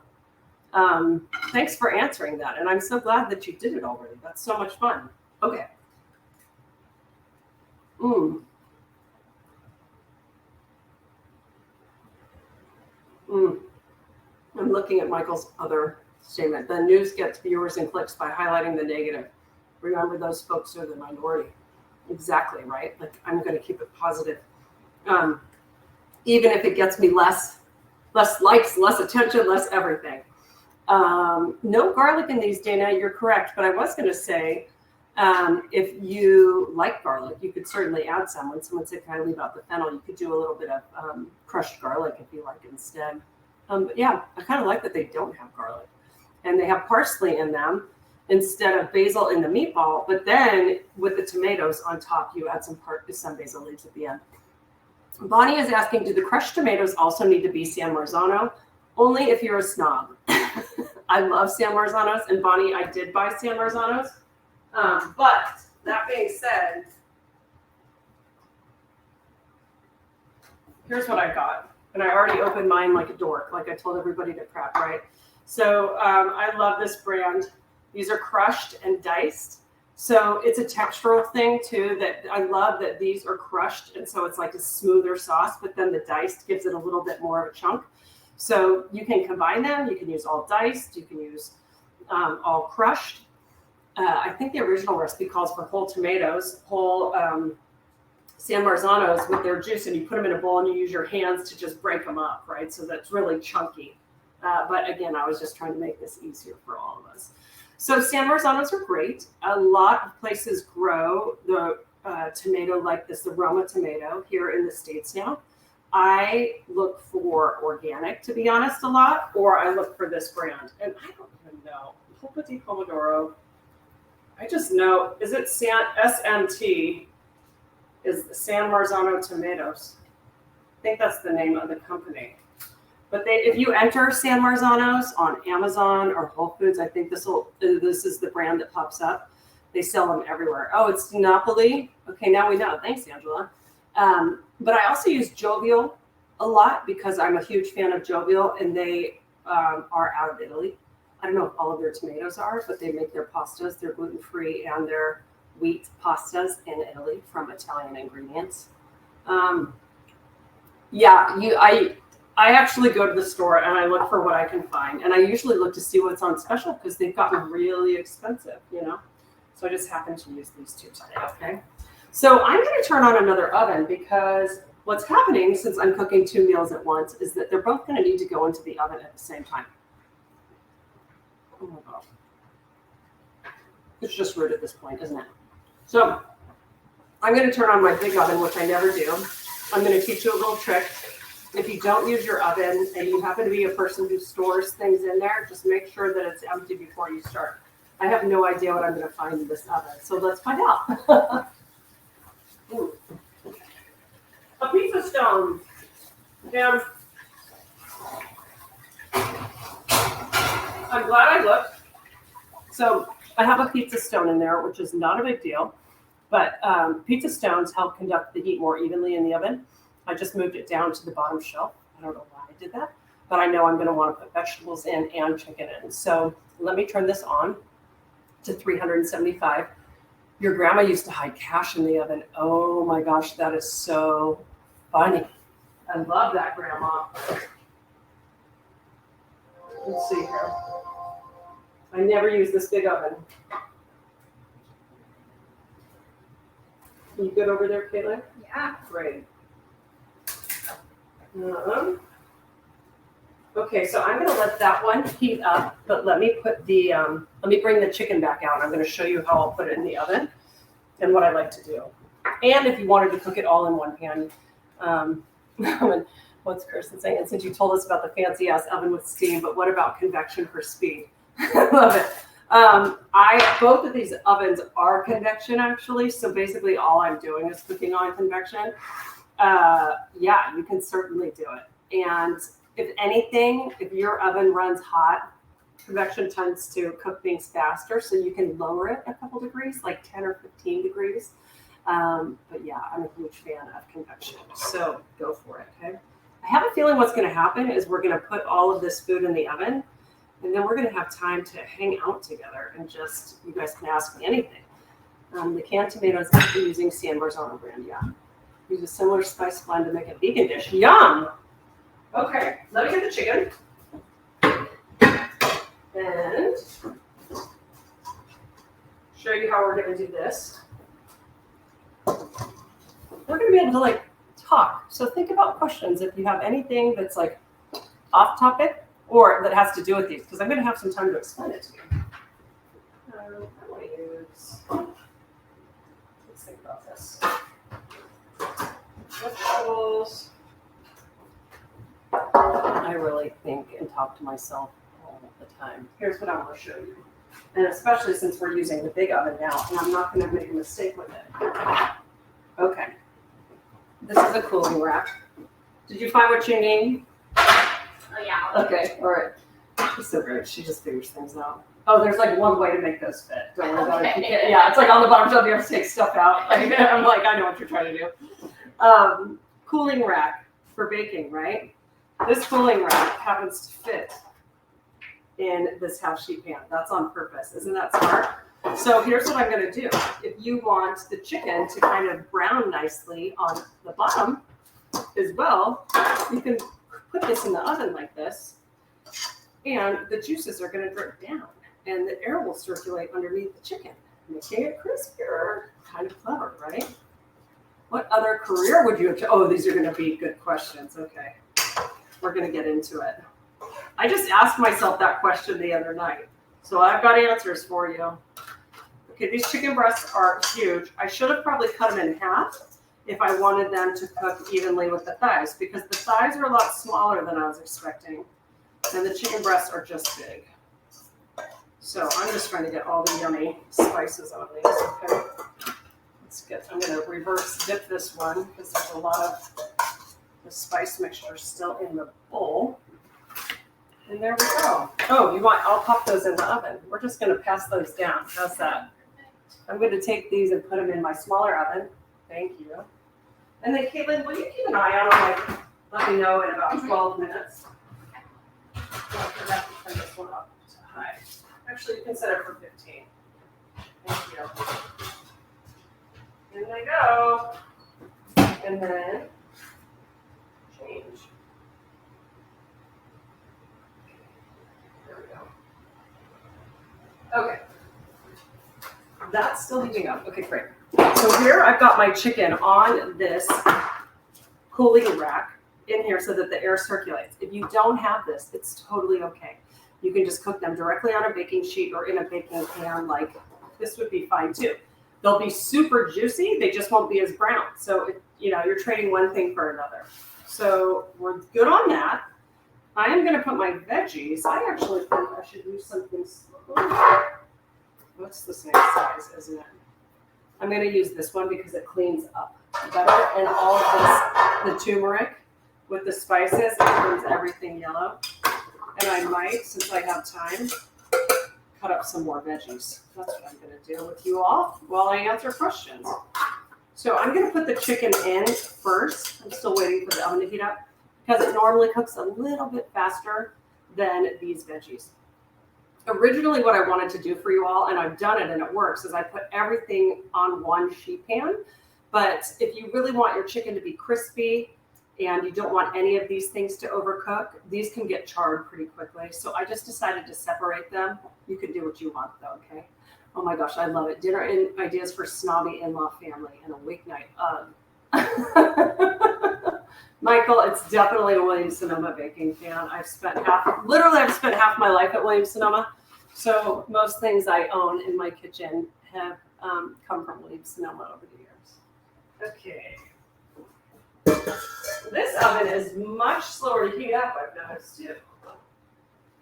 Thanks for answering that. And I'm so glad that you did it already. That's so much fun. Okay. I'm looking at Michael's other statement. The news gets viewers and clicks by highlighting the negative. Remember, those folks are the minority. Exactly, right? Like, I'm going to keep it positive. Even if it gets me less likes, less attention, less everything. No garlic in these, Dana, you're correct. But I was going to say, if you like garlic, you could certainly add some. When someone said, can I leave out the fennel, you could do a little bit of crushed garlic if you like instead. But yeah, I kind of like that they don't have garlic. And they have parsley in them instead of basil in the meatball. But then with the tomatoes on top, you add some basil leaves at the end. Bonnie is asking, do the crushed tomatoes also need to be San Marzano? Only if you're a snob. I love San Marzanos, and Bonnie, I did buy San Marzanos. But that being said, here's what I got. And I already opened mine like a dork, like I told everybody to prep, right? So I love this brand. These are crushed and diced. So it's a textural thing too, that I love that these are crushed. And so it's like a smoother sauce, but then the diced gives it a little bit more of a chunk. So you can combine them. You can use all diced. You can use all crushed. I think the original recipe calls for whole tomatoes, whole San Marzanos with their juice, and you put them in a bowl and you use your hands to just break them up, right? So that's really chunky. But again, I was just trying to make this easier for all of us. So San Marzanos are great. A lot of places grow the tomato like this, the Roma tomato here in the States now. I look for organic, to be honest, a lot, or I look for this brand. And I don't even know. Polpa di Pomodoro. I just know, is it SMT? Is San Marzano Tomatoes. I think that's the name of the company. But if you enter San Marzanos on Amazon or Whole Foods, I think this is the brand that pops up. They sell them everywhere. Oh, it's Napoli. Okay, now we know. Thanks, Angela. But I also use Jovial a lot because I'm a huge fan of Jovial, and they are out of Italy. I don't know if all of their tomatoes are, but they make their pastas. They're gluten-free and they're wheat pastas in Italy from Italian ingredients. I actually go to the store and I look for what I can find. And I usually look to see what's on special because they've gotten really expensive, you know. So I just happen to use these two today, okay? So I'm going to turn on another oven because what's happening since I'm cooking 2 meals at once is that they're both going to need to go into the oven at the same time. Oh my God. It's just rude at this point, isn't it? So I'm going to turn on my big oven, which I never do. I'm going to teach you a little trick. If you don't use your oven and you happen to be a person who stores things in there, just make sure that it's empty before you start. I have no idea what I'm going to find in this oven, so let's find out. A pizza stone. Damn. I'm glad I looked. So I have a pizza stone in there, which is not a big deal, but pizza stones help conduct the heat more evenly in the oven. I just moved it down to the bottom shelf. I don't know why I did that, but I know I'm going to want to put vegetables in and chicken in. So let me turn this on to 375. Your grandma used to hide cash in the oven. Oh my gosh, that is so funny. I love that, Grandma. Let's see here. I never use this big oven. You good over there, Caitlin? Yeah. Great. Okay, so I'm going to let that one heat up, but let me put the let me bring the chicken back out. I'm going to show you how I'll put it in the oven and what I like to do. And if you wanted to cook it all in one pan, what's Kirsten saying? And since you told us about the fancy ass oven with steam, but what about convection for speed? I love it. Both of these ovens are convection actually, so basically all I'm doing is cooking on convection. Yeah, you can certainly do it. And if anything, if your oven runs hot, convection tends to cook things faster, so you can lower it a couple degrees, like 10 or 15 degrees. But yeah, I'm a huge fan of convection, so go for it, okay? I have a feeling what's going to happen is we're going to put all of this food in the oven, and then we're going to have time to hang out together and just, you guys can ask me anything. The canned tomatoes after using San Marzano brand, yeah. Use a similar spice blend to make a vegan dish. Yum! Okay, let me get the chicken. And show you how we're going to do this. We're going to be able to like talk. So think about questions if you have anything that's like off topic or that has to do with these, because I'm going to have some time to explain it to you. I want to use, let's think about this. Vegetables. I really think and talk to myself all the time. Here's what I want to show you. And especially since we're using the big oven now, and I'm not going to make a mistake with it. Okay. This is a cooling rack. Did you find what you need? Oh, yeah. Okay, all right. She's so great. She just figures things out. Oh, there's like one way to make those fit. Don't worry about it. Yeah, it's like on the bottom shelf, you have to take stuff out. Like, I'm like, I know what you're trying to do. Cooling rack for baking, right? This cooling rack happens to fit in this half sheet pan. That's on purpose. Isn't that smart? So here's what I'm going to do. If you want the chicken to kind of brown nicely on the bottom as well, you can put this in the oven like this, and the juices are going to drip down, and the air will circulate underneath the chicken, making it crispier. Kind of clever, right? What other career would you have? Oh, these are going to be good questions. Okay. We're going to get into it. I just asked myself that question the other night, so I've got answers for you. Okay, these chicken breasts are huge. I should have probably cut them in half if I wanted them to cook evenly with the thighs, because the thighs are a lot smaller than I was expecting, and the chicken breasts are just big. So I'm just trying to get all the yummy spices on these. Okay, I'm going to reverse dip this one because there's a lot of the spice mixture still in the bowl. And there we go. Oh, I'll pop those in the oven. We're just going to pass those down. How's that? I'm going to take these and put them in my smaller oven. Thank you. And then, Caitlin, will you keep an eye on them? Like, let me know in about 12 minutes. I'll forget to turn this one up to high. Actually, you can set it for 15. Thank you. In they go. And then change. There we go. Okay. That's still heating up. Okay, great. So here I've got my chicken on this cooling rack in here so that the air circulates. If you don't have this, it's totally okay. You can just cook them directly on a baking sheet or in a baking pan. Like this would be fine too. They'll be super juicy. They just won't be as brown. So, you're trading one thing for another. So we're good on that. I am going to put my veggies. I actually think I should use something slow. What's the same size, isn't it? I'm going to use this one because it cleans up better. And all of this, the turmeric with the spices, it turns everything yellow. And I might, since I have time, cut up some more veggies. That's what I'm going to do with you all while I answer questions. So I'm going to put the chicken in first. I'm still waiting for the oven to heat up because it normally cooks a little bit faster than these veggies. Originally, what I wanted to do for you all, and I've done it and it works, is I put everything on one sheet pan. But if you really want your chicken to be crispy and you don't want any of these things to overcook, these can get charred pretty quickly. So I just decided to separate them. You can do what you want though, okay? Oh my gosh, I love it. Dinner and ideas for snobby in-law family and a weeknight. Michael, it's definitely a Williams-Sonoma baking pan. I've spent half my life at Williams-Sonoma. So most things I own in my kitchen have come from Williams-Sonoma over the years. Okay. This oven is much slower to heat up, I've noticed too.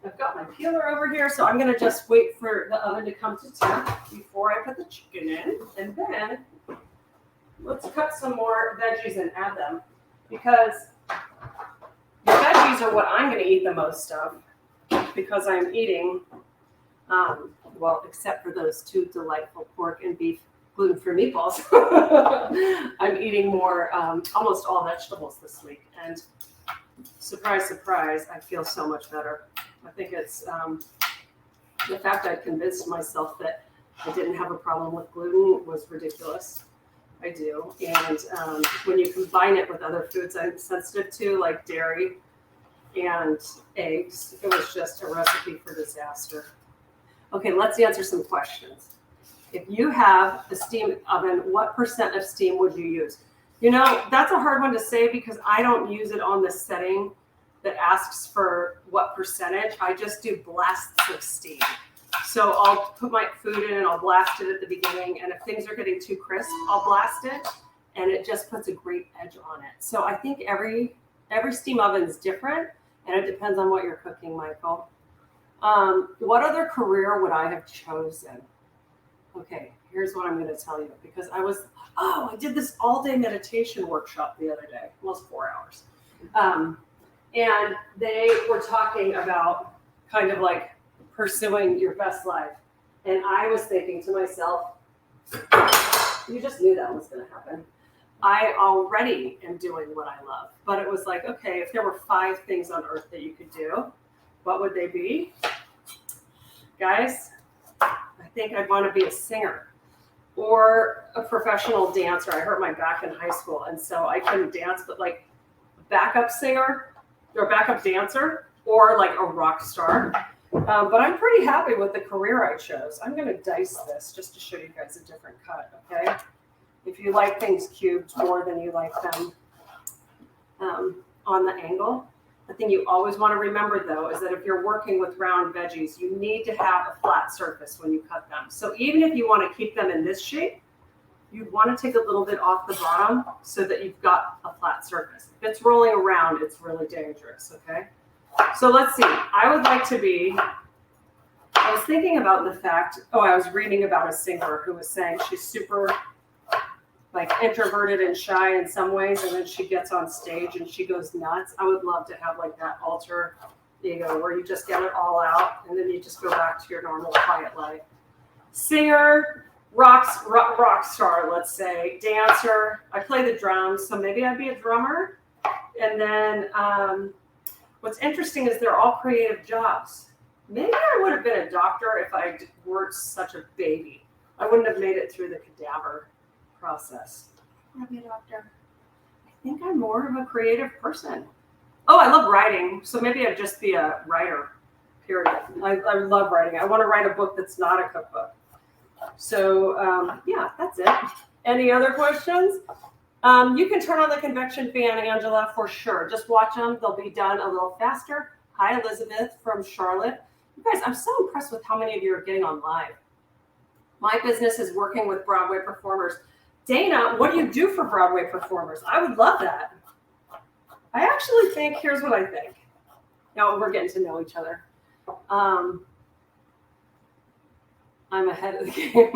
I've got my peeler over here, so I'm going to just wait for the oven to come to temp before I put the chicken in. And then let's cut some more veggies and add them because the veggies are what I'm going to eat the most of because I'm eating, except for those two delightful pork and beef gluten-free meatballs. I'm eating more, almost all vegetables this week. And surprise, surprise, I feel so much better. I think it's the fact I convinced myself that I didn't have a problem with gluten was ridiculous. I do. And when you combine it with other foods I'm sensitive to, like dairy and eggs, it was just a recipe for disaster. Okay, let's answer some questions. If you have a steam oven, what % of steam would you use? That's a hard one to say because I don't use it on the setting that asks for what percentage. I just do blasts of steam. So I'll put my food in and I'll blast it at the beginning. And if things are getting too crisp, I'll blast it and it just puts a great edge on it. So I think every steam oven is different and it depends on what you're cooking, Michael. What other career would I have chosen? Okay, here's what I'm going to tell you because I did this all-day meditation workshop the other day, almost 4 hours. And they were talking about kind of like pursuing your best life. And I was thinking to myself, you just knew that was going to happen. I already am doing what I love. But it was like, okay, if there were 5 things on earth that you could do, what would they be? Guys, I think I'd want to be a singer or a professional dancer. I hurt my back in high school, and so I couldn't dance, but like a backup singer or backup dancer or like a rock star. But I'm pretty happy with the career I chose. I'm going to dice this just to show you guys a different cut, okay? If you like things cubed more than you like them on the angle. The thing you always want to remember, though, is that if you're working with round veggies, you need to have a flat surface when you cut them. So even if you want to keep them in this shape, you want to take a little bit off the bottom so that you've got a flat surface. If it's rolling around, it's really dangerous, okay? So let's see. I would like to be, I was thinking about the fact, I was reading about a singer who was saying she's super like introverted and shy in some ways, and then she gets on stage and she goes nuts. I would love to have like that alter ego where you just get it all out and then you just go back to your normal quiet life. Singer, rock star, let's say, dancer. I play the drums, so maybe I'd be a drummer. And then what's interesting is they're all creative jobs. Maybe I would have been a doctor if I weren't such a baby. I wouldn't have made it through the cadaver process. I want to be a doctor. I think I'm more of a creative person. Oh, I love writing, so maybe I'd just be a writer, period. I love writing. I want to write a book that's not a cookbook. So, yeah, that's it. Any other questions? You can turn on the convection fan, Angela, for sure. Just watch them. They'll be done a little faster. Hi, Elizabeth from Charlotte. You guys, I'm so impressed with how many of you are getting on live. My business is working with Broadway performers. Dana, what do you do for Broadway performers? I would love that. I actually think, here's what I think. Now we're getting to know each other. I'm ahead of the game.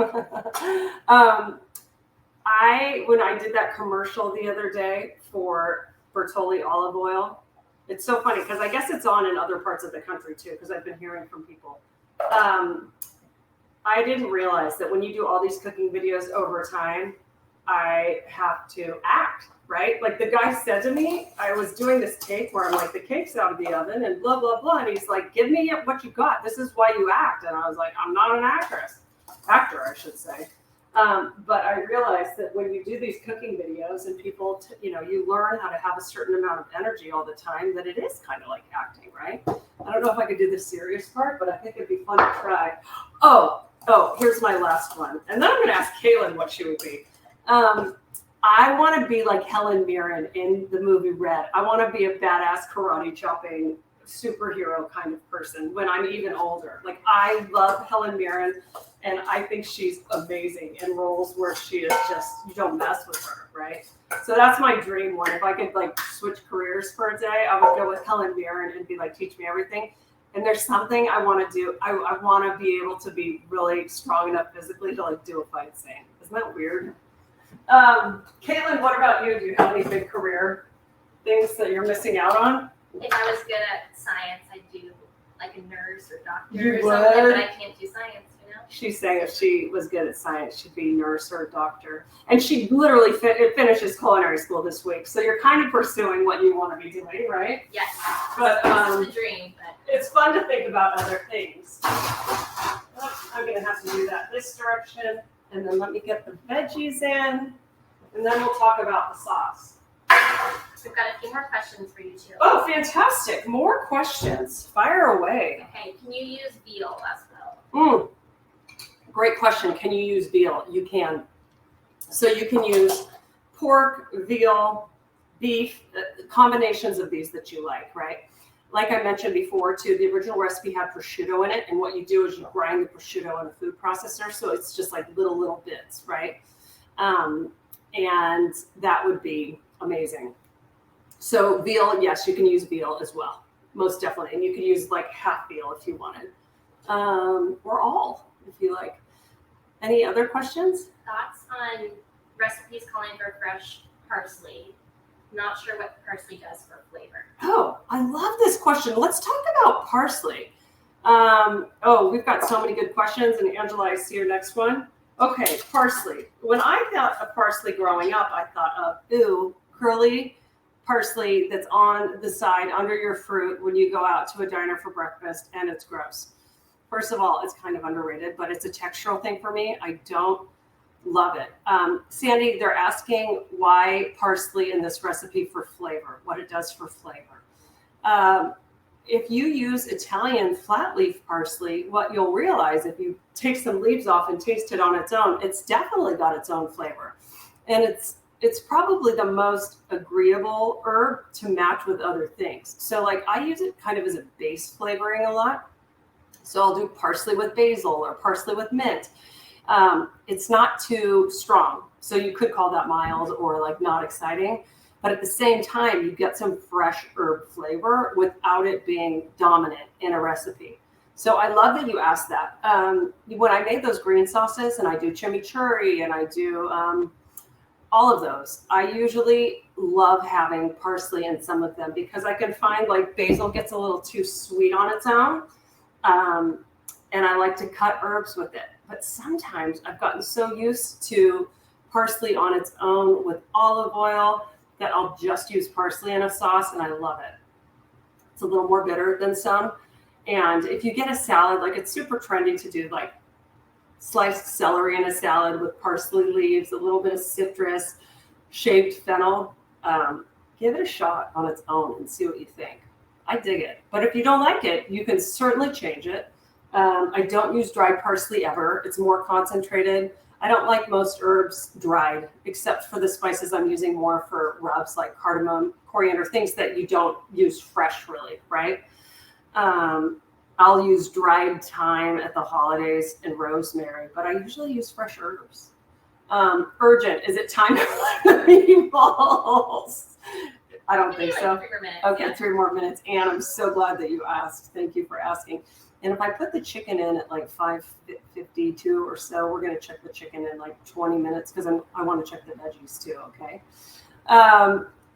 When I did that commercial the other day for Bertolli olive oil, it's so funny because I guess it's on in other parts of the country too, because I've been hearing from people. I didn't realize that when you do all these cooking videos over time, I have to act, right? Like the guy said to me, I was doing this take where I'm like, the cake's out of the oven and blah, blah, blah. And he's like, give me what you got. This is why you act. And I was like, I'm not an actor, I should say. But I realized that when you do these cooking videos and people, you learn how to have a certain amount of energy all the time, that it is kind of like acting, right? I don't know if I could do the serious part, but I think it'd be fun to try. Oh, here's my last one. And then I'm going to ask Kaylin what she would be. I want to be like Helen Mirren in the movie Red. I want to be a badass karate chopping superhero kind of person when I'm even older. Like I love Helen Mirren and I think she's amazing in roles where she is just, you don't mess with her, right? So that's my dream one. If I could like switch careers for a day, I would go with Helen Mirren and be like, teach me everything. And there's something I want to do. I want to be able to be really strong enough physically to like do a fight scene. Isn't that weird? Caitlin, what about you? Do you have any big career things that you're missing out on? If I was good at science, I'd do like a nurse or doctor You or would? something, but I can't do science, you know? She's saying if she was good at science, she'd be nurse or doctor. And she literally finishes culinary school this week. So you're kind of pursuing what you want to be doing, right? Yes. But This is the dream, but it's fun to think about other things. Oh, I'm going to have to do that this direction. And then let me get the veggies in. And then we'll talk about the sauce. we've got a few more questions for you too. Oh, fantastic. More questions. Fire away. Okay, can you use veal as well? Great question. Can you use veal? You can. So you can use pork, veal, beef, combinations of these that you like, right? Like I mentioned before, too, the original recipe had prosciutto in it. And what you do is you grind the prosciutto in a food processor. So it's just like little bits, right? And that would be amazing. So veal, yes, you can use veal as well. Most definitely. And you can use like half veal if you wanted. Or all, if you like. Any other questions? Thoughts on recipes calling for fresh parsley? Not sure what parsley does for flavor. Oh, I love this question. Let's talk about parsley. We've got so many good questions. And Angela, I see your next one. Okay, parsley. When I thought of parsley growing up, I thought of, curly parsley that's on the side under your fruit when you go out to a diner for breakfast, and it's gross. First of all, it's kind of underrated, but it's a textural thing for me. I don't love it. Sandy, they're asking why parsley in this recipe for flavor, what it does for flavor. If you use Italian flat leaf parsley, what you'll realize if you take some leaves off and taste it on its own, it's definitely got its own flavor. And it's probably the most agreeable herb to match with other things. So like I use it kind of as a base flavoring a lot. So I'll do parsley with basil or parsley with mint. It's not too strong. So you could call that mild or like not exciting. But at the same time, you get some fresh herb flavor without it being dominant in a recipe. So I love that you asked that. When I made those green sauces and I do chimichurri and I do all of those, I usually love having parsley in some of them because I can find like basil gets a little too sweet on its own. And I like to cut herbs with it. But sometimes I've gotten so used to parsley on its own with olive oil that I'll just use parsley in a sauce, and I love it. It's a little more bitter than some. And if you get a salad, like it's super trendy to do like sliced celery in a salad with parsley leaves, a little bit of citrus, shaved fennel. Give it a shot on its own and see what you think. I dig it. But if you don't like it, you can certainly change it. I don't use dried parsley ever. It's more concentrated. I don't like most herbs dried, except for the spices I'm using more for rubs, like cardamom, coriander, things that you don't use fresh really, right? I'll use dried thyme at the holidays and rosemary, but I usually use fresh herbs. Urgent, is it time to let the meatballs? I don't think so. 3 more minutes. Okay, 3 more minutes. Anne, I'm so glad that you asked. Thank you for asking. And if I put the chicken in at like 5:52 or so, we're going to check the chicken in like 20 minutes because I want to check the veggies too, okay?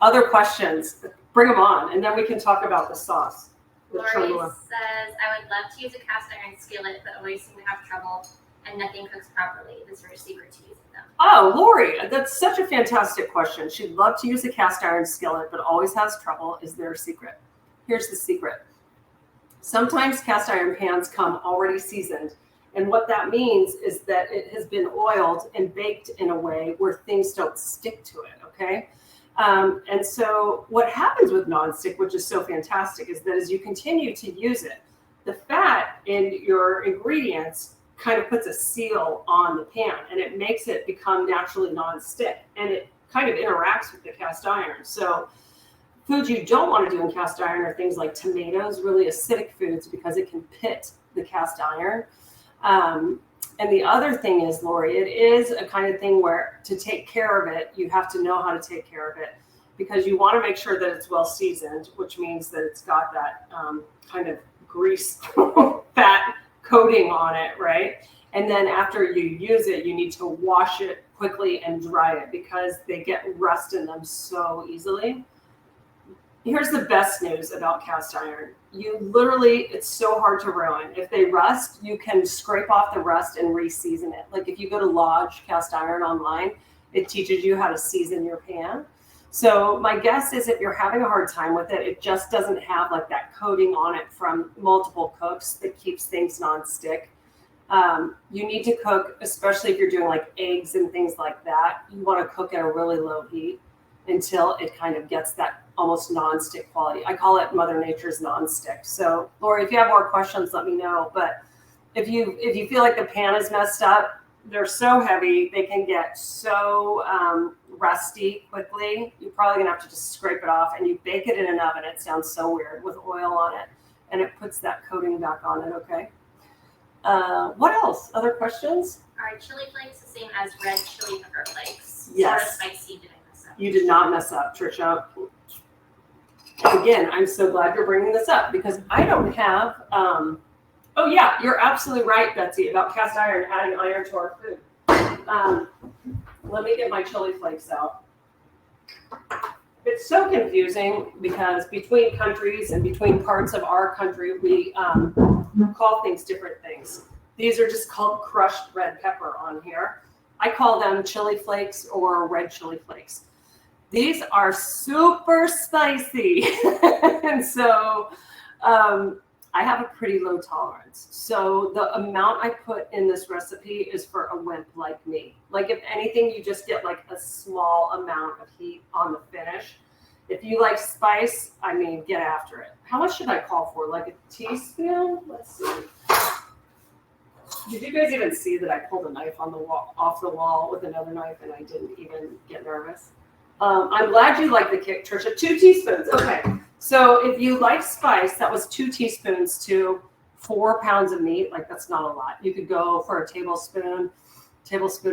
Other questions, bring them on, and then we can talk about the sauce. Lori says, I would love to use a cast iron skillet, but always seem to have trouble and nothing cooks properly. Is there a secret to using them? Oh, Lori, that's such a fantastic question. She'd love to use a cast iron skillet, but always has trouble. Is there a secret? Here's the secret. Sometimes cast iron pans come already seasoned. And what that means is that it has been oiled and baked in a way where things don't stick to it, okay? And so what happens with nonstick, which is so fantastic, is that as you continue to use it, the fat in your ingredients kind of puts a seal on the pan and it makes it become naturally nonstick and it kind of interacts with the cast iron. So foods you don't want to do in cast iron are things like tomatoes, really acidic foods, because it can pit the cast iron. And the other thing is, Lori, it is a kind of thing where to take care of it, you have to know how to take care of it because you want to make sure that it's well seasoned, which means that it's got that kind of grease fat coating on it, right? And then after you use it, you need to wash it quickly and dry it because they get rust in them so easily. Here's the best news about cast iron. You literally, it's so hard to ruin. If they rust, you can scrape off the rust and re-season it. Like if you go to Lodge Cast Iron online, it teaches you how to season your pan. So my guess is if you're having a hard time with it, it just doesn't have like that coating on it from multiple cooks that keeps things non-stick. You need to cook, especially if you're doing like eggs and things like that, you want to cook at a really low heat until it kind of gets that almost non-stick quality. I call it Mother Nature's non-stick. So Lori, if you have more questions, let me know. But if you feel like the pan is messed up, they're so heavy, they can get so rusty quickly. You're probably gonna have to just scrape it off and you bake it in an oven. It sounds so weird with oil on it and it puts that coating back on it, okay? What else? Other questions? Are chili flakes the same as red chili pepper flakes? Yes. Sort of spicy, did I mess up? You did not mess up, Trisha. Again, I'm so glad you're bringing this up because I don't have, oh yeah, you're absolutely right, Betsy, about cast iron, adding iron to our food. Let me get my chili flakes out. It's so confusing because between countries and between parts of our country, we call things different things. These are just called crushed red pepper on here. I call them chili flakes or red chili flakes. These are super spicy. And so I have a pretty low tolerance. So the amount I put in this recipe is for a wimp like me. Like if anything, you just get like a small amount of heat on the finish. If you like spice, I mean, get after it. How much should I call for? Like a teaspoon? Let's see. Did you guys even see that I pulled a knife on the wall, off the wall with another knife and I didn't even get nervous? I'm glad you like the kick, Trisha. 2 teaspoons. Okay. So if you like spice, that was 2 teaspoons to 4 pounds of meat. Like that's not a lot. You could go for a tablespoon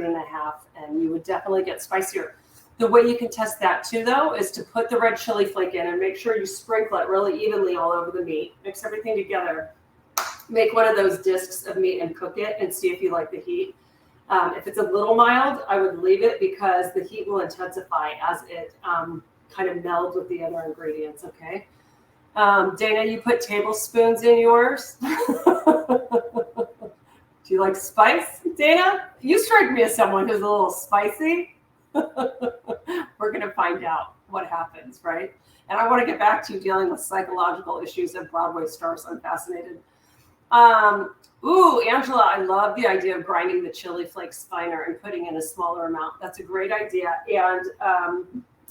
and a half, and you would definitely get spicier. The way you can test that too, though, is to put the red chili flake in and make sure you sprinkle it really evenly all over the meat. Mix everything together. Make one of those discs of meat and cook it and see if you like the heat. If it's a little mild, I would leave it because the heat will intensify as it kind of melds with the other ingredients, okay? Dana, you put tablespoons in yours. Do you like spice, Dana? You strike me as someone who's a little spicy. We're going to find out what happens, right? And I want to get back to you dealing with psychological issues of Broadway stars. I'm fascinated. Ooh, Angela, I love the idea of grinding the chili flakes finer and putting in a smaller amount. That's a great idea. And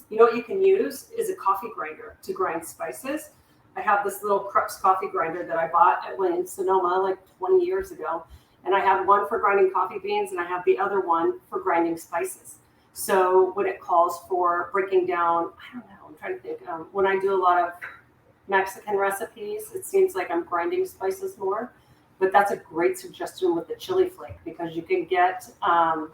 you know what you can use is a coffee grinder to grind spices. I have this little Krups coffee grinder that I bought at Williams Sonoma like 20 years ago. And I have one for grinding coffee beans, and I have the other one for grinding spices. So when it calls for breaking down, I don't know, I'm trying to think. When I do a lot of Mexican recipes, it seems like I'm grinding spices more. But that's a great suggestion with the chili flake, because you can get a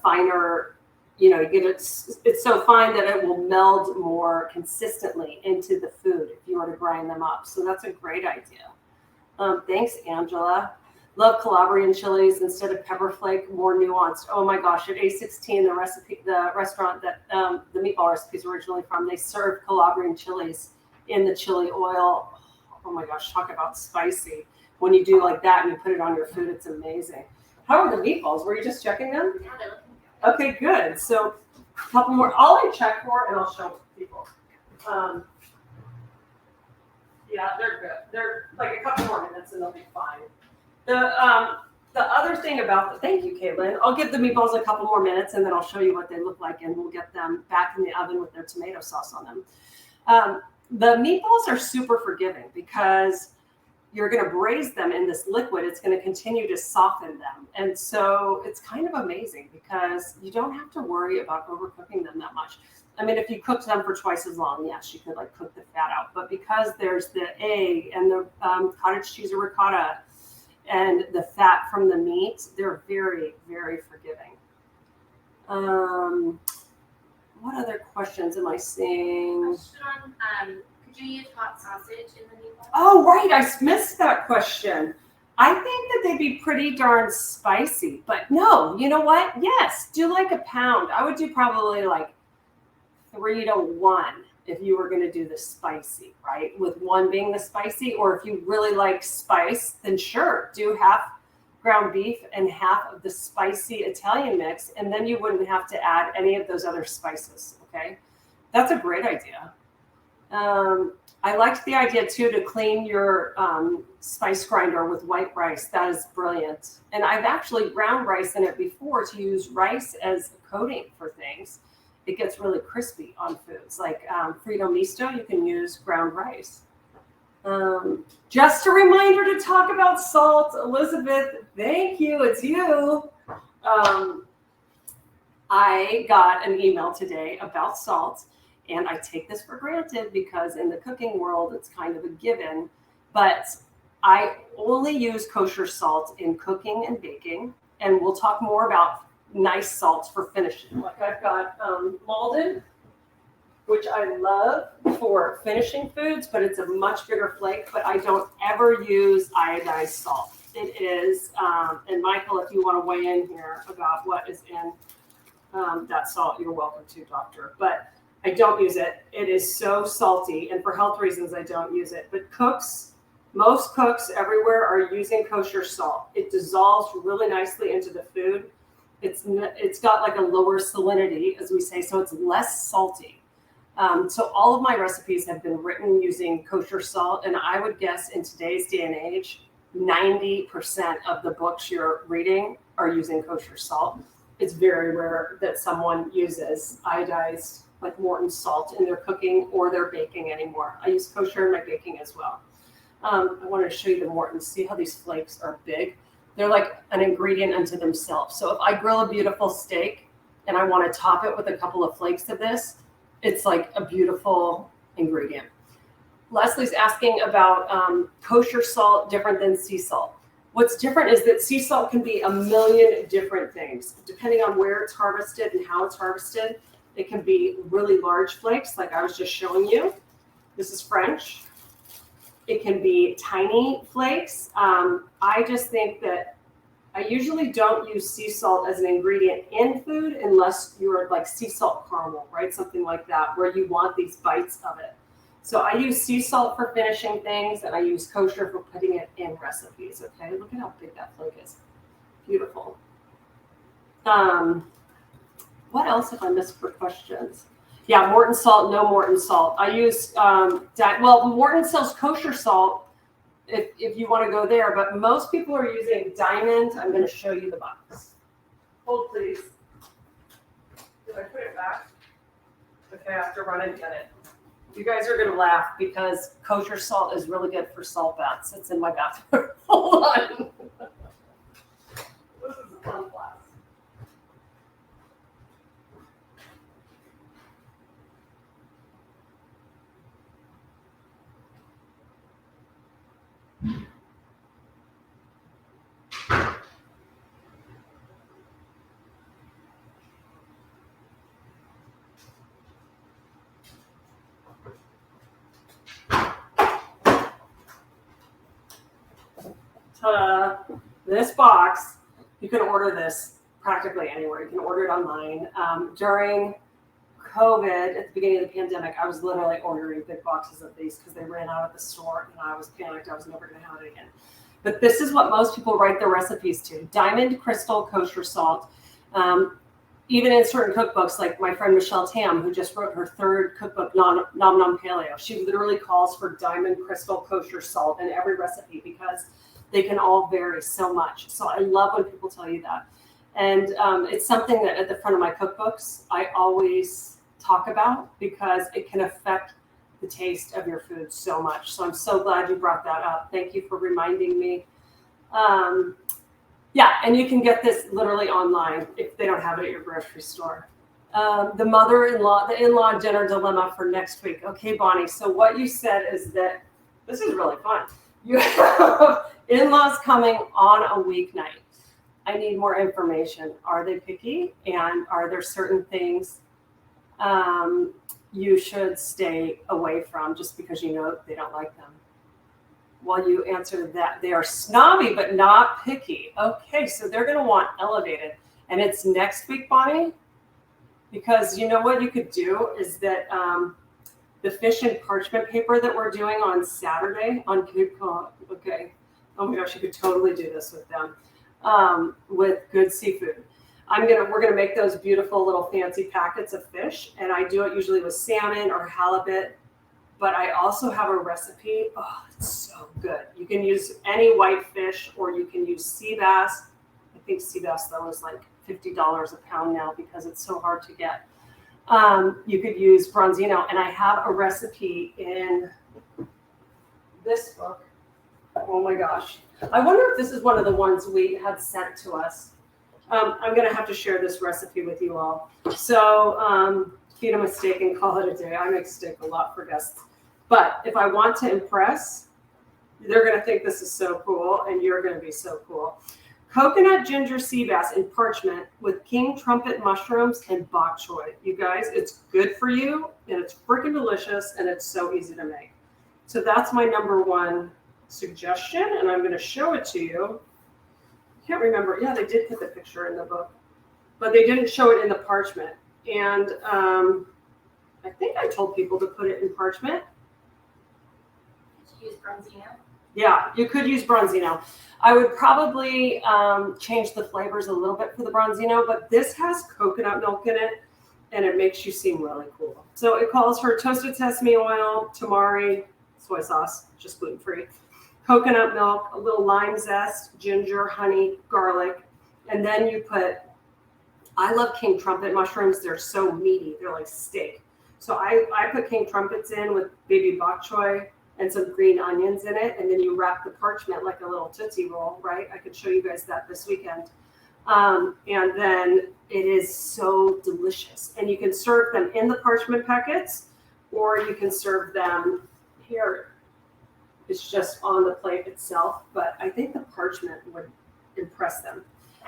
finer, it's so fine that it will meld more consistently into the food if you were to grind them up. So that's a great idea. Thanks, Angela. Love Calabrian chilies instead of pepper flake, more nuanced. Oh my gosh, at A16, the restaurant that the meatball recipe is originally from, they serve Calabrian chilies in the chili oil. Oh my gosh, talk about spicy. When you do like that and you put it on your food, it's amazing. How are the meatballs? Were you just checking them? Yeah, they're looking good. Okay, good. So a couple more. I'll check for and I'll show people. Yeah, they're good. They're like a couple more minutes and they'll be fine. The other thing about thank you, Caitlin. I'll give the meatballs a couple more minutes and then I'll show you what they look like, and we'll get them back in the oven with their tomato sauce on them. The meatballs are super forgiving because you're going to braise them in this liquid. It's going to continue to soften them. And so it's kind of amazing because you don't have to worry about overcooking them that much. I mean, if you cooked them for twice as long, yes, you could like cook the fat out. But because there's the egg and the cottage cheese or ricotta and the fat from the meat, they're very, very forgiving. What other questions am I seeing? Question on, could you use hot sausage in the meatballs? Oh, right. I missed that question. I think that they'd be pretty darn spicy. But no, you know what? Yes, do like a pound. I would do probably like 3 to 1 if you were going to do the spicy, right? With 1 being the spicy. Or if you really like spice, then sure, do half ground beef and half of the spicy Italian mix, and then you wouldn't have to add any of those other spices, okay? That's a great idea. I liked the idea too to clean your spice grinder with white rice. That is brilliant. And I've actually ground rice in it before to use rice as a coating for things. It gets really crispy on foods. Like Frito Misto, you can use ground rice. Just a reminder to talk about salt. Elizabeth, thank you. It's you. I got an email today about salt, and I take this for granted because in the cooking world, it's kind of a given. But I only use kosher salt in cooking and baking, and we'll talk more about nice salts for finishing. Like I've got Malden, which I love for finishing foods, but it's a much bigger flake, but I don't ever use iodized salt. It is, and Michael, if you want to weigh in here about what is in that salt, you're welcome to, doctor. But I don't use it. It is so salty, and for health reasons, I don't use it. But most cooks everywhere are using kosher salt. It dissolves really nicely into the food. It's got like a lower salinity, as we say, so it's less salty. So all of my recipes have been written using kosher salt, and I would guess in today's day and age, 90% of the books you're reading are using kosher salt. It's very rare that someone uses iodized, like Morton salt, in their cooking or their baking anymore. I use kosher in my baking as well. I wanted to show you the Morton. See how these flakes are big? They're like an ingredient unto themselves. So if I grill a beautiful steak and I want to top it with a couple of flakes of this, it's like a beautiful ingredient. Leslie's asking about kosher salt different than sea salt. What's different is that sea salt can be a million different things. Depending on where it's harvested and how it's harvested, it can be really large flakes like I was just showing you. This is French. It can be tiny flakes. I just think that I usually don't use sea salt as an ingredient in food unless you're like sea salt caramel, right? Something like that, where you want these bites of it. So I use sea salt for finishing things, and I use kosher for putting it in recipes, okay? Look at how big that flake is. Beautiful. What else have I missed for questions? Yeah, Morton salt, no Morton salt. I use, Morton sells kosher salt if you want to go there, but most people are using Diamond. I'm going to show you the box. Hold, please. Did I put it back? Okay, I have to run and get it. You guys are going to laugh because kosher salt is really good for salt baths. It's in my bathroom. Hold on. This is a fun class. Ta-da. This box, you can order this practically anywhere. You can order it online. During COVID, at the beginning of the pandemic, I was literally ordering big boxes of these because they ran out at the store and I was panicked. I was never going to have it again. But this is what most people write their recipes to. Diamond Crystal Kosher Salt. Even in certain cookbooks, like my friend Michelle Tam, who just wrote her third cookbook, Nom Nom Paleo, she literally calls for Diamond Crystal Kosher Salt in every recipe because they can all vary so much. So I love when people tell you that. And it's something that at the front of my cookbooks, I always talk about because it can affect the taste of your food so much. So I'm so glad you brought that up. Thank you for reminding me. Yeah, and you can get this literally online if they don't have it at your grocery store. The in-law dinner dilemma for next week. Okay, Bonnie, so what you said is that, this is really fun. You have in-laws coming on a weeknight. I need more information. Are they picky? And are there certain things you should stay away from just because you know they don't like them? Well, you answered that they are snobby but not picky. Okay, so they're going to want elevated. And it's next week, Bonnie? Because you know what you could do is that the fish and parchment paper that we're doing on Saturday on okay. Oh my gosh, you could totally do this with them. With good seafood. We're gonna make those beautiful little fancy packets of fish, and I do it usually with salmon or halibut. But I also have a recipe. Oh, it's so good. You can use any white fish, or you can use sea bass. I think sea bass though is like $50 a pound now because it's so hard to get. You could use bronzino, and I have a recipe in this book. Oh my gosh. I wonder if this is one of the ones we had sent to us. I'm going to have to share this recipe with you all. So feed them a steak and call it a day. I make steak a lot for guests. But if I want to impress, they're going to think this is so cool, and you're going to be so cool. Coconut ginger sea bass in parchment with king trumpet mushrooms and bok choy. You guys, it's good for you, and it's freaking delicious, and it's so easy to make. So that's my number one suggestion, and I'm going to show it to you. I can't remember. Yeah, they did put the picture in the book, but they didn't show it in the parchment. And I think I told people to put it in parchment. Did you use bronzino? Yeah, you could use bronzino. I would probably change the flavors a little bit for the bronzino, but this has coconut milk in it, and it makes you seem really cool. So it calls for toasted sesame oil, tamari, soy sauce, just gluten-free, coconut milk, a little lime zest, ginger, honey, garlic, and then you put, I love king trumpet mushrooms. They're so meaty. They're like steak. So I put king trumpets in with baby bok choy and some green onions in it, and then you wrap the parchment like a little Tootsie Roll, right? I could show you guys that this weekend. And then it is so delicious. And you can serve them in the parchment packets, or you can serve them here. It's just on the plate itself, but I think the parchment would impress them.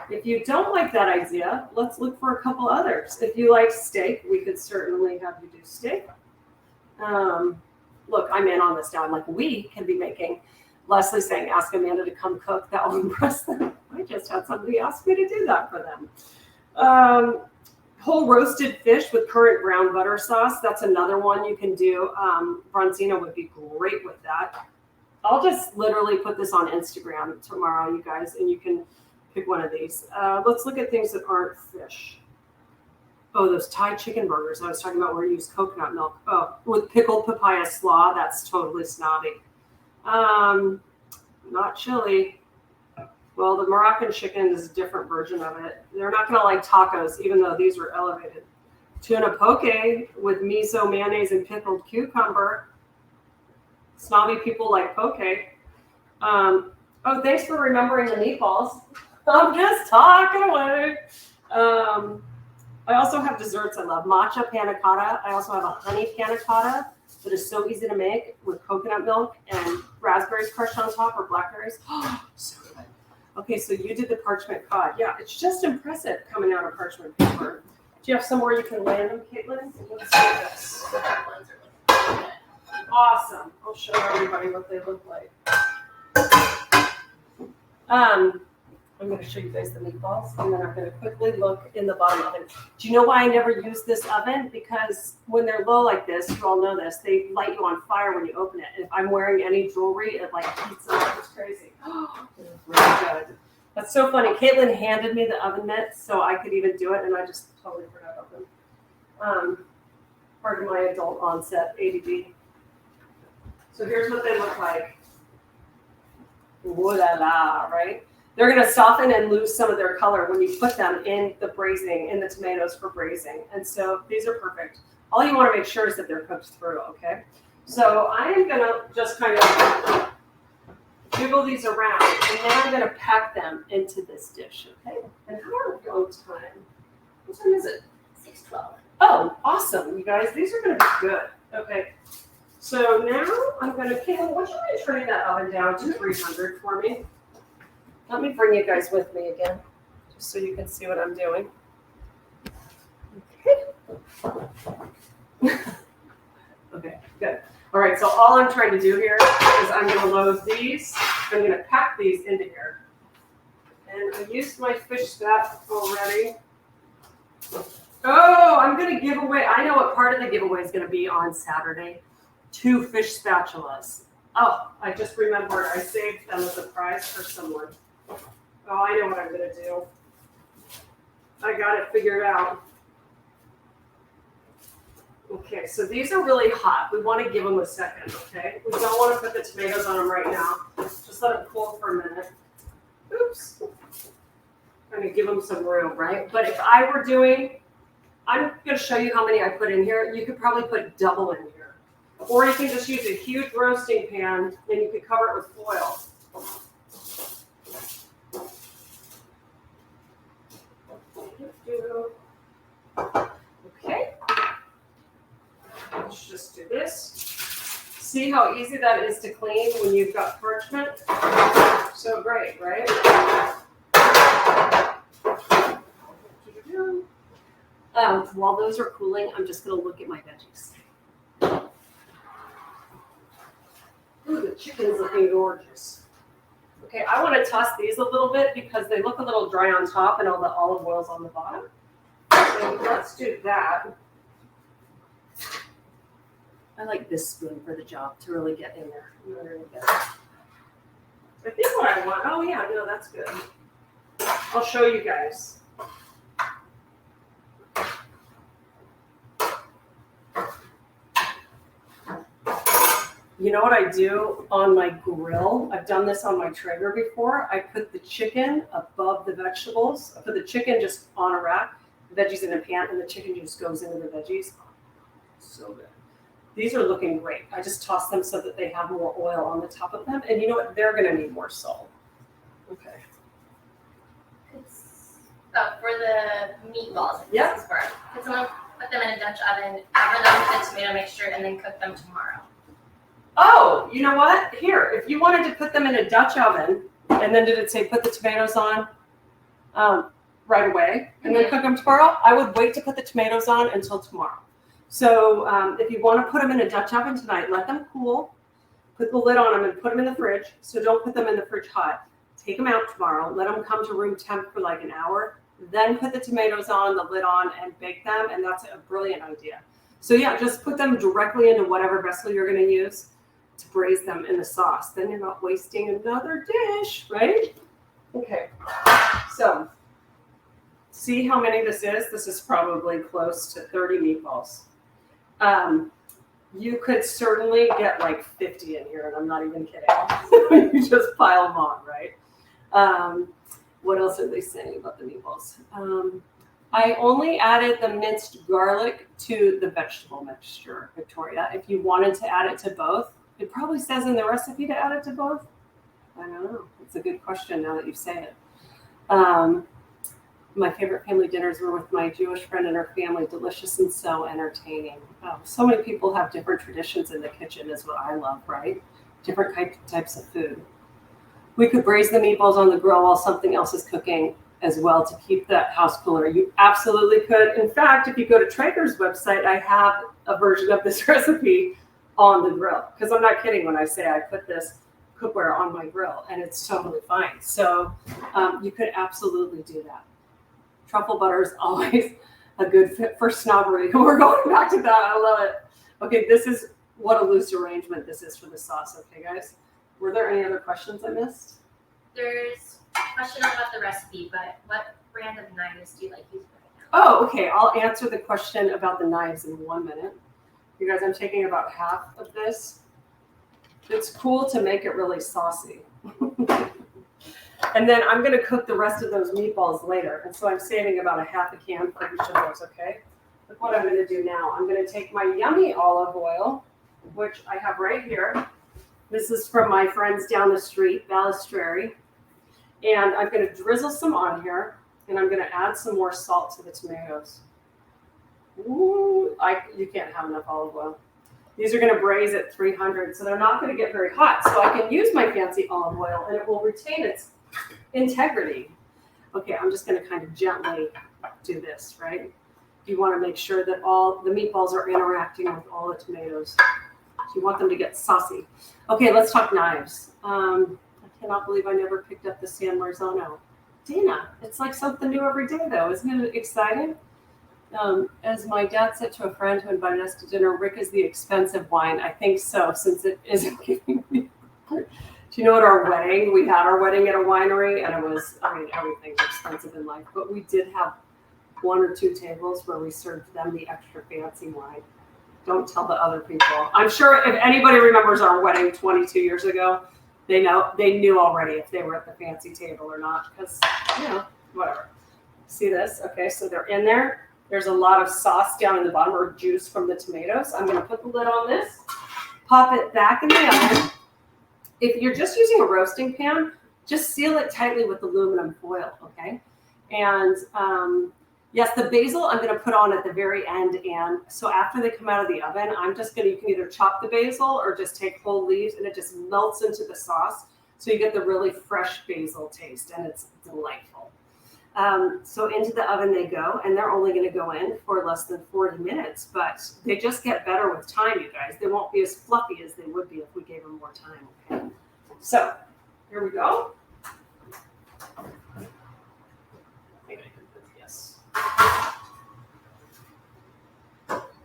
If you don't like that idea, let's look for a couple others. If you like steak, we could certainly have you do steak. Look, I'm in on this now. I'm like, we can be making. Leslie's saying, ask Amanda to come cook. That will impress them. I just had somebody ask me to do that for them. Whole roasted fish with currant brown butter sauce. That's another one you can do. Bronzino would be great with that. I'll just literally put this on Instagram tomorrow, you guys, and you can pick one of these. Let's look at things that aren't fish. Oh, those Thai chicken burgers I was talking about where you use coconut milk. Oh, with pickled papaya slaw, that's totally snobby. Not chili. Well, the Moroccan chicken is a different version of it. They're not going to like tacos, even though these were elevated. Tuna poke with miso, mayonnaise, and pickled cucumber. Snobby people like poke. Oh, thanks for remembering the meatballs. I'm just talking away. I also have desserts I love. Matcha panna cotta. I also have a honey panna cotta that is so easy to make with coconut milk and raspberries crushed on top or blackberries. Oh, so good. Okay, so you did the parchment cod. Yeah, it's just impressive coming out of parchment paper. Do you have somewhere you can land them, Caitlin? Let's do this. Awesome. I'll show everybody what they look like. I'm going to show you guys the meatballs, and then I'm going to quickly look in the bottom oven. Do you know why I never use this oven? Because when they're low like this, you all know this, they light you on fire when you open it. And if I'm wearing any jewelry, it like heats up. It's crazy. Oh, it's really good. That's so funny. Caitlin handed me the oven mitts so I could even do it, and I just totally forgot about them. Part of my adult onset ADD. So here's what they look like. Ooh la la, right? They're going to soften and lose some of their color when you put them in the braising, in the tomatoes for braising. And so these are perfect. All you want to make sure is that they're cooked through, okay? So I am going to just kind of jiggle these around, and then I'm going to pack them into this dish, okay? And how are we on time? What time is it? 6:12. Oh, awesome, you guys. These are going to be good. Okay. So now I'm going to, Caitlin, would you mind turning that oven down to 300 for me? Let me bring you guys with me again, just so you can see what I'm doing. Okay. Okay, good. All right, so all I'm trying to do here is I'm going to load these. I'm going to pack these into here. And I used my fish spat already. Oh, I'm going to give away, I know what part of the giveaway is going to be on Saturday. 2 fish spatulas. Oh, I just remembered I saved them as a prize for someone. Oh, I know what I'm going to do. I got it figured out. Okay, so these are really hot. We want to give them a second, okay? We don't want to put the tomatoes on them right now. Just let them cool for a minute. Oops. I'm going to give them some room, right? But if I were doing, I'm going to show you how many I put in here. You could probably put double in here. Or you can just use a huge roasting pan and you could cover it with foil. Okay. Let's just do this. See how easy that is to clean when you've got parchment? So great, right? While those are cooling, I'm just going to look at my veggies. Ooh, the chicken's looking gorgeous. Okay, I want to toss these a little bit because they look a little dry on top and all the olive oil's on the bottom. So let's do that. I like this spoon for the job to really get in there. I think what I want, oh yeah, no, that's good. I'll show you guys. You know what I do on my grill? I've done this on my Traeger before. I put the chicken above the vegetables. I put the chicken just on a rack, the veggies in a pan, and the chicken just goes into the veggies. So good. These are looking great. I just toss them so that they have more oil on the top of them. And you know what? They're going to need more salt. Okay. Oh, for the meatballs. Yeah. This is for. Could someone put them in a Dutch oven, cover them with the tomato mixture, and then cook them tomorrow? Oh, you know what? Here, if you wanted to put them in a Dutch oven, and then did it say put the tomatoes on right away, and then cook them tomorrow? I would wait to put the tomatoes on until tomorrow. So if you want to put them in a Dutch oven tonight, let them cool, put the lid on them and put them in the fridge. So don't put them in the fridge hot. Take them out tomorrow, let them come to room temp for like an hour, then put the tomatoes on, the lid on, and bake them, and that's a brilliant idea. So yeah, just put them directly into whatever vessel you're going to use to braise them in the sauce. Then you're not wasting another dish, right? Okay, so see how many this is? This is probably close to 30 meatballs. You could certainly get like 50 in here, and I'm not even kidding. You just pile them on, right? What else are they saying about the meatballs? I only added the minced garlic to the vegetable mixture, Victoria. If you wanted to add it to both, it probably says in the recipe to add it to both. I don't know. It's a good question now that you say it. My favorite family dinners were with my Jewish friend and her family. Delicious and so entertaining. Oh, so many people have different traditions in the kitchen is what I love, right? Different types of food. We could braise the meatballs on the grill while something else is cooking as well to keep that house cooler. You absolutely could. In fact, if you go to Traeger's website, I have a version of this recipe on the grill. Because I'm not kidding when I say I put this cookware on my grill, and it's totally fine. So you could absolutely do that. Truffle butter is always a good fit for snobbery. We're going back to that. I love it. Okay, this is what a loose arrangement this is for the sauce. Okay, guys. Were there any other questions I missed? There's a question about the recipe, but what brand of knives do you like using right now? Oh, okay. I'll answer the question about the knives in 1 minute. You guys, I'm taking about half of this. It's cool to make it really saucy. And then I'm going to cook the rest of those meatballs later. And so I'm saving about a half a can for each of those, okay? Look what I'm going to do now. I'm going to take my yummy olive oil, which I have right here. This is from my friends down the street, Balistreri. And I'm going to drizzle some on here, and I'm going to add some more salt to the tomatoes. Ooh, you can't have enough olive oil. These are going to braise at 300, so they're not going to get very hot. So I can use my fancy olive oil, and it will retain its integrity. Okay, I'm just going to kind of gently do this, right? You want to make sure that all the meatballs are interacting with all the tomatoes. You want them to get saucy. Okay, let's talk knives. I cannot believe I never picked up the San Marzano. Dana, it's like something new every day, though. Isn't it exciting? As my dad said to a friend who invited us to dinner, Rick is the expensive wine. I think so, since it isn't giving me. Do you know at our wedding, we had our wedding at a winery, and it was, everything's expensive in life, but we did have 1 or 2 tables where we served them the extra fancy wine. Don't tell the other people. I'm sure if anybody remembers our wedding 22 years ago, they knew already if they were at the fancy table or not, because, whatever. See this? Okay, so they're in there. There's a lot of sauce down in the bottom, or juice from the tomatoes. I'm going to put the lid on this, pop it back in the oven. If you're just using a roasting pan, just seal it tightly with aluminum foil, okay? And yes, the basil I'm going to put on at the very end. And so after they come out of the oven, you can either chop the basil or just take whole leaves, and it just melts into the sauce. So you get the really fresh basil taste, and it's delightful. So into the oven they go, and they're only going to go in for less than 40 minutes, but they just get better with time, you guys. They won't be as fluffy as they would be if we gave them more time, okay? So here we go. I think I can put this.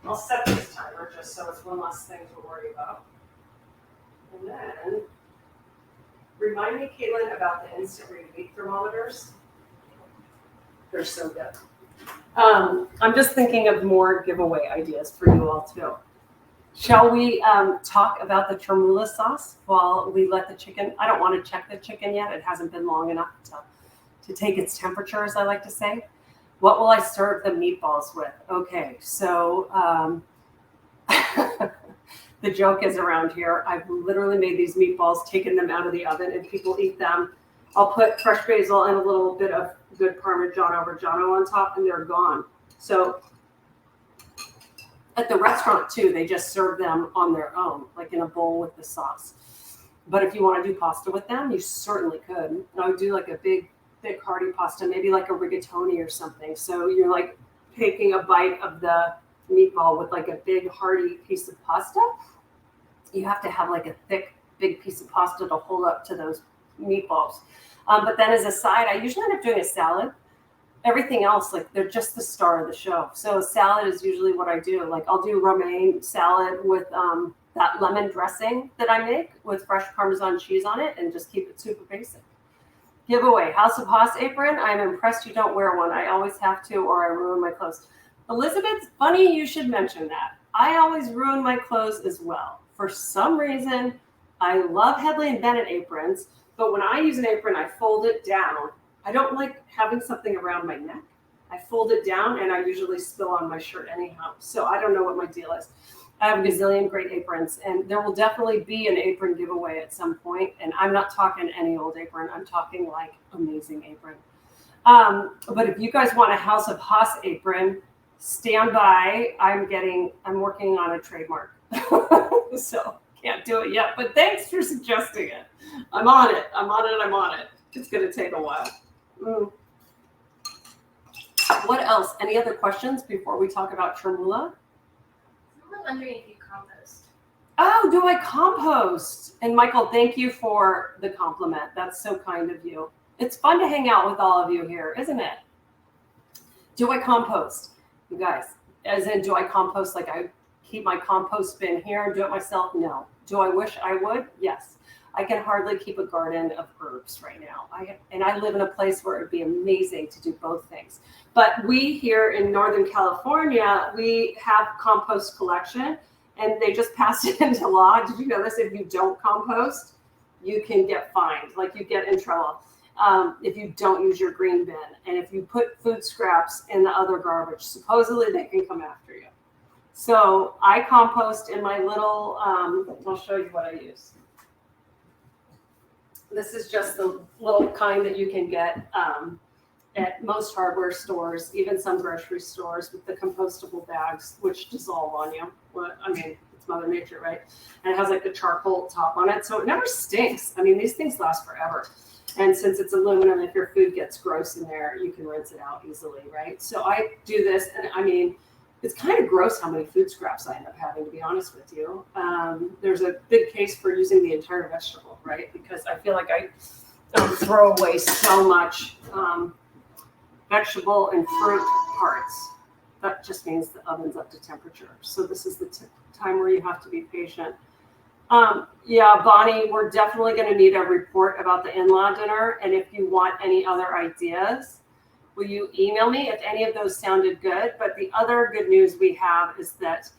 I'll set this timer just so it's one less thing to worry about. And then, remind me, Caitlin, about the instant read heat thermometers. They're so good. I'm just thinking of more giveaway ideas for you all too. Shall we talk about the chermoula sauce while we let the chicken? I don't want to check the chicken yet. It hasn't been long enough to take its temperature, as I like to say. What will I serve the meatballs with? Okay, so the joke is around here. I've literally made these meatballs, taken them out of the oven, and people eat them. I'll put fresh basil and a little bit of good Parmigiano Reggiano on top, and they're gone. So at the restaurant, too, they just serve them on their own, like in a bowl with the sauce. But if you want to do pasta with them, you certainly could. And I would do like a big, thick, hearty pasta, maybe like a rigatoni or something. So you're like taking a bite of the meatball with like a big, hearty piece of pasta. You have to have like a thick, big piece of pasta to hold up to those meatballs. But then as a side, I usually end up doing a salad. Everything else, like they're just the star of the show. So salad is usually what I do. Like I'll do romaine salad with that lemon dressing that I make with fresh Parmesan cheese on it, and just keep it super basic. Giveaway, House of Haas apron. I'm impressed you don't wear one. I always have to, or I ruin my clothes. Elizabeth, funny you should mention that. I always ruin my clothes as well. For some reason, I love Hedley and Bennett aprons. But when I use an apron, I fold it down. I don't like having something around my neck. I fold it down and I usually spill on my shirt anyhow. So I don't know what my deal is. I have a gazillion great aprons, and there will definitely be an apron giveaway at some point. And I'm not talking any old apron. I'm talking like amazing apron. But if you guys want a House of Haas apron, stand by. I'm working on a trademark. So can't do it yet, but thanks for suggesting it. I'm on it. It's going to take a while. What else? Any other questions before we talk about tremula? I'm wondering if you compost. Oh, do I compost? And Michael, thank you for the compliment. That's so kind of you. It's fun to hang out with all of you here, isn't it? Do I compost? You guys, as in, do I compost like I keep my compost bin here and do it myself? No. Do I wish I would? Yes. I can hardly keep a garden of herbs right now. I live in a place where it'd be amazing to do both things. But we here in Northern California, we have compost collection, and they just passed it into law. Did you know this? If you don't compost, you can get fined, like you get in trouble if you don't use your green bin. And if you put food scraps in the other garbage, supposedly they can come after you. So I compost in my little, I'll show you what I use. This is just the little kind that you can get at most hardware stores, even some grocery stores, with the compostable bags, which dissolve on you. I mean, it's Mother Nature, right? And it has like the charcoal top on it, so it never stinks. I mean, these things last forever. And since it's aluminum, if your food gets gross in there, you can rinse it out easily, right? So I do this, and I mean, it's kind of gross how many food scraps I end up having, to be honest with you. There's a big case for using the entire vegetable, right? Because I feel like I throw away so much vegetable and fruit parts. That just means the oven's up to temperature. So this is the time where you have to be patient. Yeah, Bonnie, we're definitely going to need a report about the in-law dinner. And if you want any other ideas, will you email me if any of those sounded good? But the other good news we have is that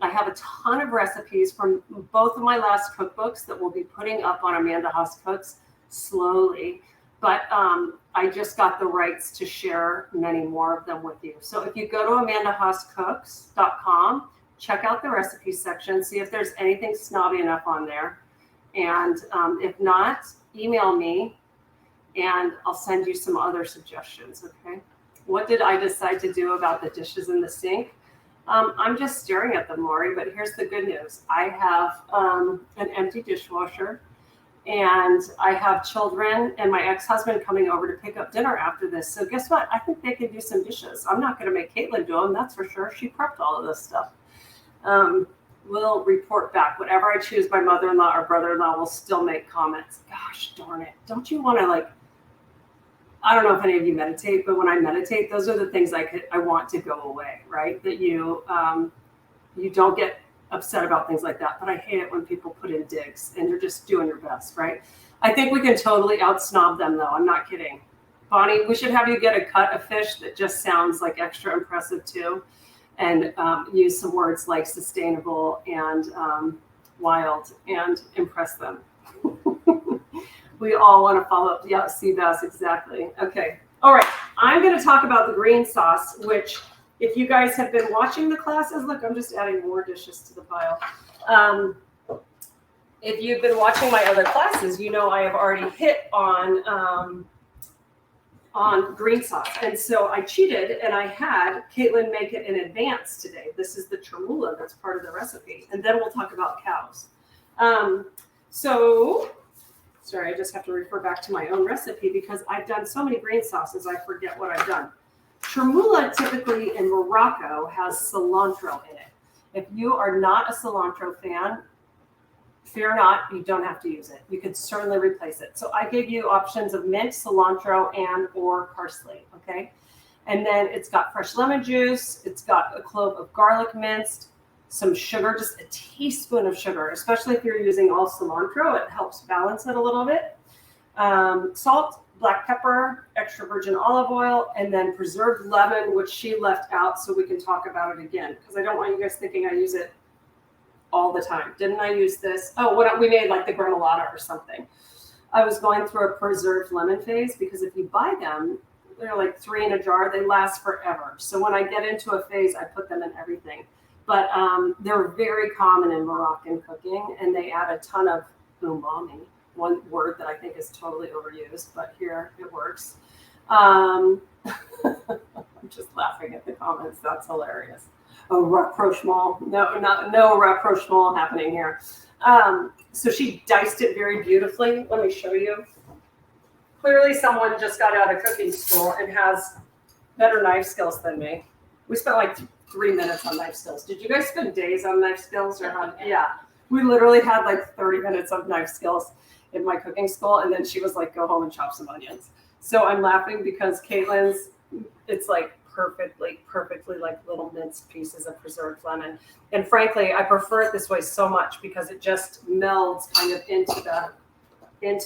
I have a ton of recipes from both of my last cookbooks that we'll be putting up on Amanda Haas Cooks slowly. But I just got the rights to share many more of them with you. So if you go to amandahaascooks.com, check out the recipe section, see if there's anything snobby enough on there. And if not, email me and I'll send you some other suggestions, okay? What did I decide to do about the dishes in the sink? I'm just staring at them, Lori, but here's the good news. I have an empty dishwasher, and I have children and my ex-husband coming over to pick up dinner after this. So guess what? I think they can do some dishes. I'm not going to make Caitlin do them, that's for sure. She prepped all of this stuff. We'll report back. Whatever I choose, my mother-in-law or brother-in-law will still make comments. Gosh darn it. Don't you want to, like, I don't know if any of you meditate, but when I meditate, those are the things I want to go away, right? That you don't get upset about things like that. But I hate it when people put in digs and you're just doing your best, right? I think we can totally out-snob them, though. I'm not kidding. Bonnie, we should have you get a cut of fish that just sounds like extra impressive too, and use some words like sustainable and wild and impress them. We all want to follow up. Yeah, sea bass, exactly. Okay. All right. I'm going to talk about the green sauce, which if you guys have been watching the classes, look, I'm just adding more dishes to the pile. If you've been watching my other classes, you know I have already hit on green sauce. And so I cheated and I had Caitlin make it in advance today. This is the tremula that's part of the recipe. And then we'll talk about cows. Sorry, I just have to refer back to my own recipe because I've done so many green sauces, I forget what I've done. Tremula typically in Morocco has cilantro in it. If you are not a cilantro fan, fear not, you don't have to use it. You could certainly replace it. So I gave you options of mint, cilantro, and or parsley, okay? And then it's got fresh lemon juice. It's got a clove of garlic minced, some sugar, just a teaspoon of sugar, especially if you're using all cilantro. It helps balance it a little bit. Salt, black pepper, extra virgin olive oil, and then preserved lemon, which she left out so we can talk about it again, because I don't want you guys thinking I use it all the time. Didn't I use this? Oh, when we made like the granola or something. I was going through a preserved lemon phase because if you buy them, they're like 3 in a jar. They last forever. So when I get into a phase, I put them in everything. But they're very common in Moroccan cooking, and they add a ton of umami, one word that I think is totally overused, but here it works. I'm just laughing at the comments. That's hilarious. Oh, rapprochement. No rapprochement happening here. So she diced it very beautifully. Let me show you. Clearly someone just got out of cooking school and has better knife skills than me. We spent like 3 minutes on knife skills. Did you guys spend days on knife skills? Yeah. We literally had like 30 minutes of knife skills in my cooking school. And then she was like, go home and chop some onions. So I'm laughing because Caitlin's, it's like perfectly like little minced pieces of preserved lemon. And frankly, I prefer it this way so much because it just melds kind of into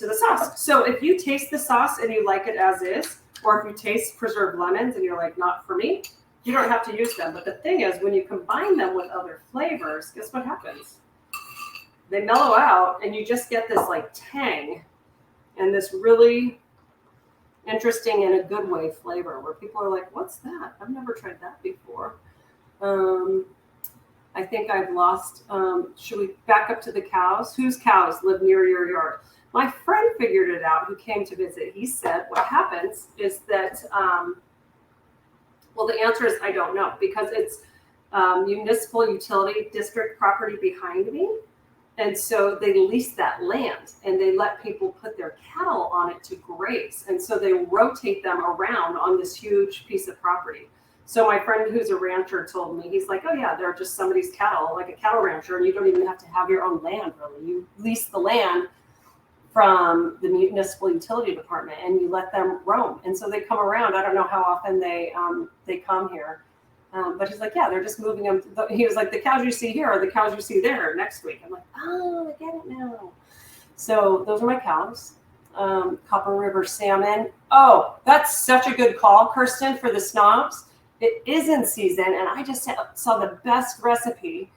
the sauce. So if you taste the sauce and you like it as is, or if you taste preserved lemons and you're like, not for me, you don't have to use them. But the thing is, when you combine them with other flavors, guess what happens? They mellow out and you just get this like tang and this really interesting in a good way flavor where people are like, what's that? I've never tried that before. I think I've lost, should we back up to the cows? Whose cows live near your yard? My friend figured it out who came to visit. He said what happens is that, well, the answer is I don't know because it's municipal utility district property behind me. And so they lease that land and they let people put their cattle on it to graze. And so they rotate them around on this huge piece of property. So my friend who's a rancher told me, he's like, oh yeah, they're just somebody's cattle, like a cattle rancher. And you don't even have to have your own land really. You lease the land from the municipal utility department and you let them roam. And so they come around. I don't know how often they come here. But he's like, yeah, they're just moving them. He was like, the cows you see here are the cows you see there next week. I'm like, oh, I get it now. So those are my cows. Copper River salmon. Oh, that's such a good call, Kirsten, for the snobs. It is in season, and I just saw the best recipe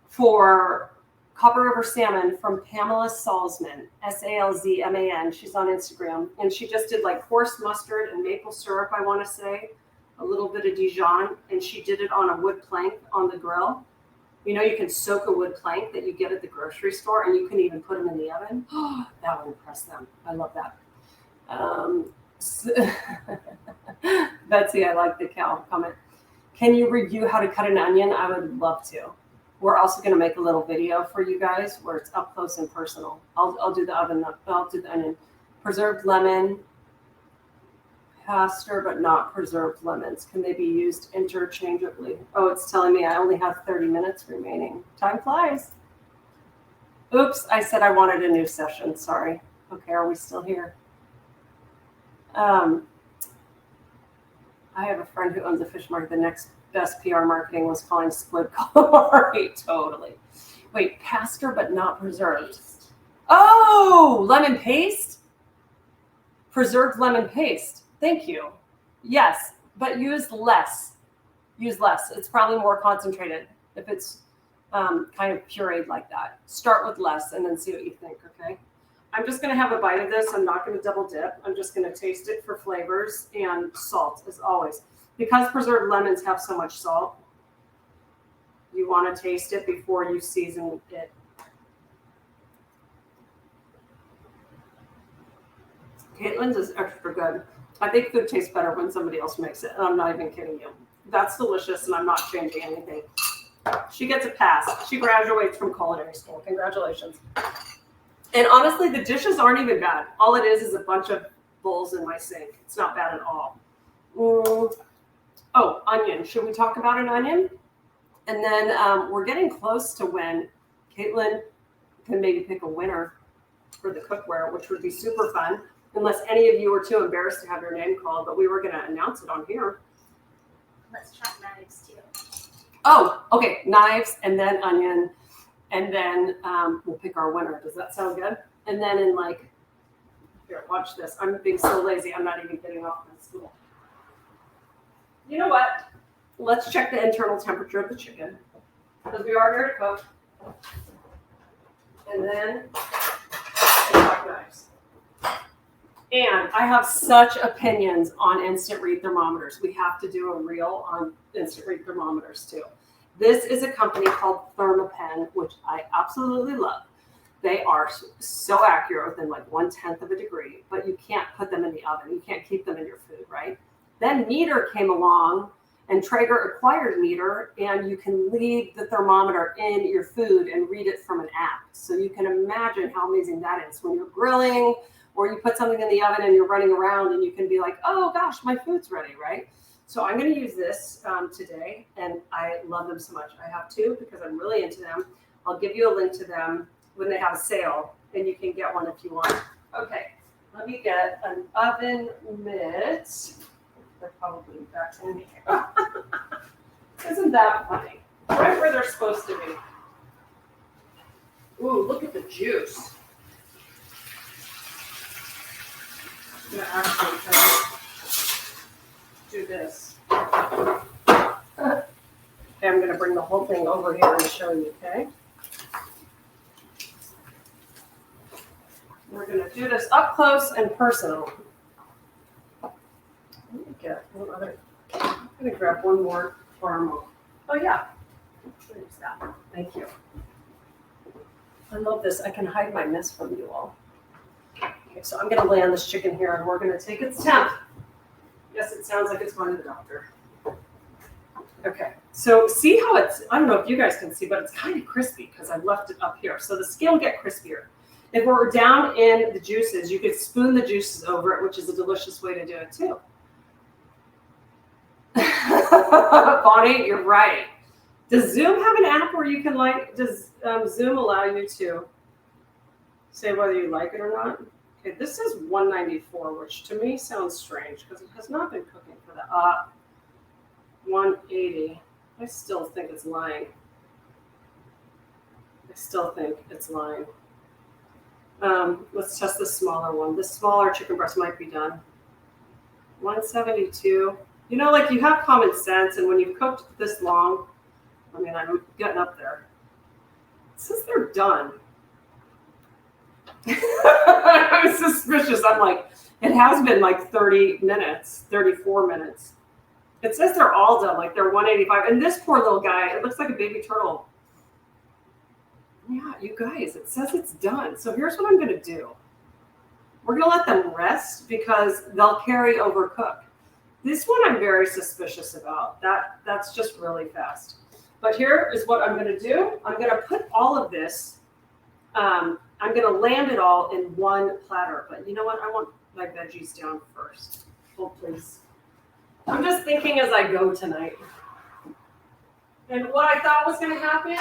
for Copper River salmon from Pamela Salzman, Salzman. She's on Instagram, and she just did like horse mustard and maple syrup, I want to say. A little bit of Dijon, and she did it on a wood plank on the grill. You know, you can soak a wood plank that you get at the grocery store, and you can even put them in the oven. Oh, that would impress them. I love that. Betsy, I like the cow comment. Can you review how to cut an onion? I would love to. We're also going to make a little video for you guys where it's up close and personal. I'll do the oven. I'll do the onion. Preserved lemon. Pasture, but not preserved lemons. Can they be used interchangeably? Oh, it's telling me I only have 30 minutes remaining. Time flies. Oops, I said I wanted a new session. Sorry. Okay, are we still here? I have a friend who owns a fish market. The next best PR marketing was calling squid calamari. Totally. Wait, pasture, but not preserved. Oh, lemon paste? Preserved lemon paste. Thank you. Yes, but use less. Use less. It's probably more concentrated if it's kind of pureed like that. Start with less and then see what you think, okay? I'm just going to have a bite of this. I'm not going to double dip. I'm just going to taste it for flavors and salt, as always. Because preserved lemons have so much salt, you want to taste it before you season it. Caitlin's is extra good. I think food tastes better when somebody else makes it, and I'm not even kidding you. That's delicious, and I'm not changing anything. She gets a pass. She graduates from culinary school. Congratulations. And honestly, the dishes aren't even bad. All it is a bunch of bowls in my sink. It's not bad at all. Oh, onion. Should we talk about an onion? And then we're getting close to when Caitlin can maybe pick a winner for the cookware, which would be super fun. Unless any of you were too embarrassed to have your name called, but we were going to announce it on here. Let's try knives too. Oh, okay. Knives and then onion. And then we'll pick our winner. Does that sound good? And then in like, here, watch this. I'm being so lazy. I'm not even getting off my stool. You know what? Let's check the internal temperature of the chicken. Because we are here to cook. And then talk knives. And I have such opinions on instant read thermometers. We have to do a reel on instant read thermometers too. This is a company called Thermapen, which I absolutely love. They are so accurate within like 1/10 of a degree, but you can't put them in the oven. You can't keep them in your food, right? Then Meter came along, and Traeger acquired Meter, and you can leave the thermometer in your food and read it from an app. So you can imagine how amazing that is when you're grilling, or you put something in the oven and you're running around and you can be like, oh gosh, my food's ready, right? So I'm going to use this today, and I love them so much. I have two because I'm really into them. I'll give you a link to them when they have a sale, and you can get one if you want. Okay, let me get an oven mitt. They're probably back in here. Isn't that funny? Right where they're supposed to be. Ooh, look at the juice. I'm gonna actually do this. Okay, I'm gonna bring the whole thing over here and show you, okay? We're gonna do this up close and personal. Let me get one other. I'm gonna grab one more caramel. Oh yeah, there's that. Thank you. I love this. I can hide my mess from you all. Okay, so I'm gonna lay on this chicken here, and we're gonna take its temp. Yes, it sounds like it's going to the doctor. Okay, so see how it's, I don't know if you guys can see, but it's kind of crispy because I left it up here. So the skin will get crispier. If we're down in the juices, you could spoon the juices over it, which is a delicious way to do it too. Bonnie, you're right. Does Zoom have an app where you can does Zoom allow you to say whether you like it or not? Okay, this is 194, which to me sounds strange because it has not been cooking for that. 180. I still think it's lying. Let's test the smaller one. The smaller chicken breast might be done. 172. You know, like you have common sense, and when you've cooked this long, I mean, I'm getting up there. It says they're done. I'm suspicious. I'm like, it has been like 30 minutes, 34 minutes. It says they're all done, like they're 185. And this poor little guy, it looks like a baby turtle. Yeah, you guys, it says it's done. So here's what I'm going to do. We're going to let them rest because they'll carry overcook. This one I'm very suspicious about. That's just really fast. But here is what I'm going to do. I'm going to put all of this, I'm going to land it all in one platter. But you know what? I want my veggies down first. Hold, please. I'm just thinking as I go tonight. And what I thought was going to happen,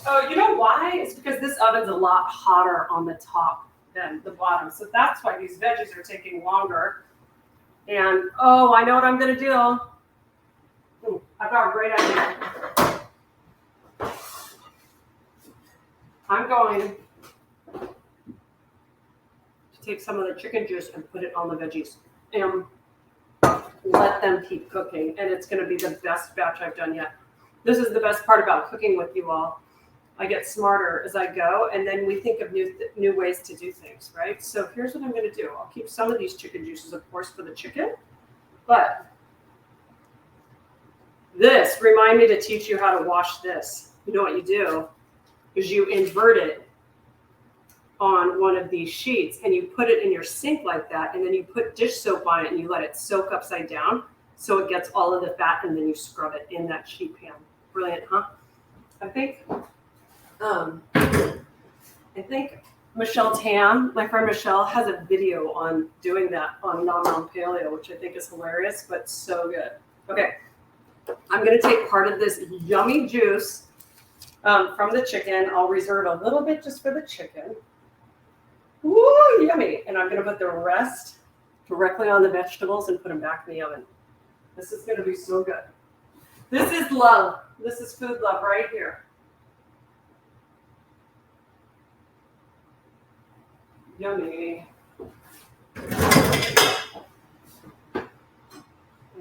oh, you know why? It's because this oven's a lot hotter on the top than the bottom. So that's why these veggies are taking longer. And, oh, I know what I'm going to do. Ooh, I've got a great idea. I'm going to take some of the chicken juice and put it on the veggies. And let them keep cooking. And it's going to be the best batch I've done yet. This is the best part about cooking with you all. I get smarter as I go, and then we think of new ways to do things, right? So here's what I'm going to do. I'll keep some of these chicken juices, of course, for the chicken. But this, remind me to teach you how to wash this. You know what you do is you invert it on one of these sheets, and you put it in your sink like that, and then you put dish soap on it, and you let it soak upside down so it gets all of the fat, and then you scrub it in that sheet pan. Brilliant, huh? I think Michelle Tam, my friend Michelle, has a video on doing that on Nom Nom Paleo, which I think is hilarious, but so good. Okay, I'm going to take part of this yummy juice from the chicken. I'll reserve a little bit just for the chicken. Woo, yummy. And I'm going to put the rest directly on the vegetables and put them back in the oven. This is going to be so good. This is love. This is food love right here. Yummy.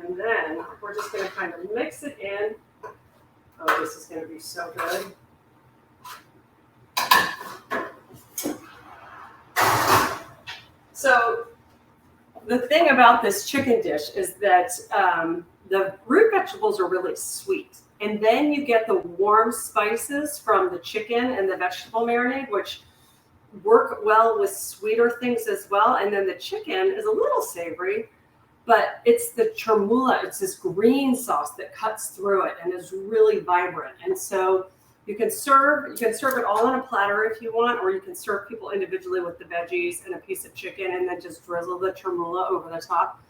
And then we're just going to kind of mix it in. Oh, this is going to be so good. So the thing about this chicken dish is that the root vegetables are really sweet. And then you get the warm spices from the chicken and the vegetable marinade, which work well with sweeter things as well. And then the chicken is a little savory, but it's the chermoula. It's this green sauce that cuts through it and is really vibrant. And so you can serve it all on a platter if you want, or you can serve people individually with the veggies and a piece of chicken and then just drizzle the chermoula over the top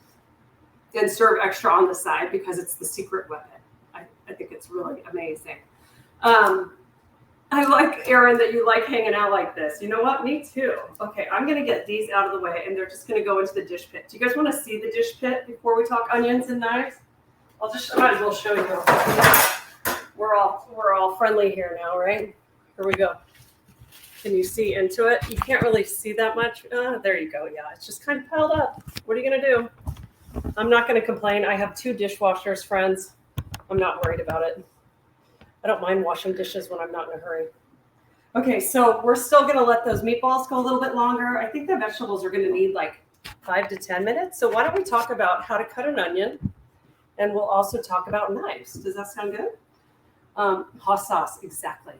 and serve extra on the side because it's the secret weapon. I think it's really amazing. I like, Erin, that you like hanging out like this. You know what? Me too. Okay, I'm going to get these out of the way, and they're just going to go into the dish pit. Do you guys want to see the dish pit before we talk onions and knives? I might as well show you. We're all friendly here now, right? Here we go. Can you see into it? You can't really see that much. There you go. Yeah, it's just kind of piled up. What are you going to do? I'm not going to complain. I have 2 dishwashers, friends. I'm not worried about it. I don't mind washing dishes when I'm not in a hurry. Okay, so we're still going to let those meatballs go a little bit longer. I think the vegetables are going to need like 5 to 10 minutes. So why don't we talk about how to cut an onion, and we'll also talk about knives. Does that sound good? Hot sauce, exactly.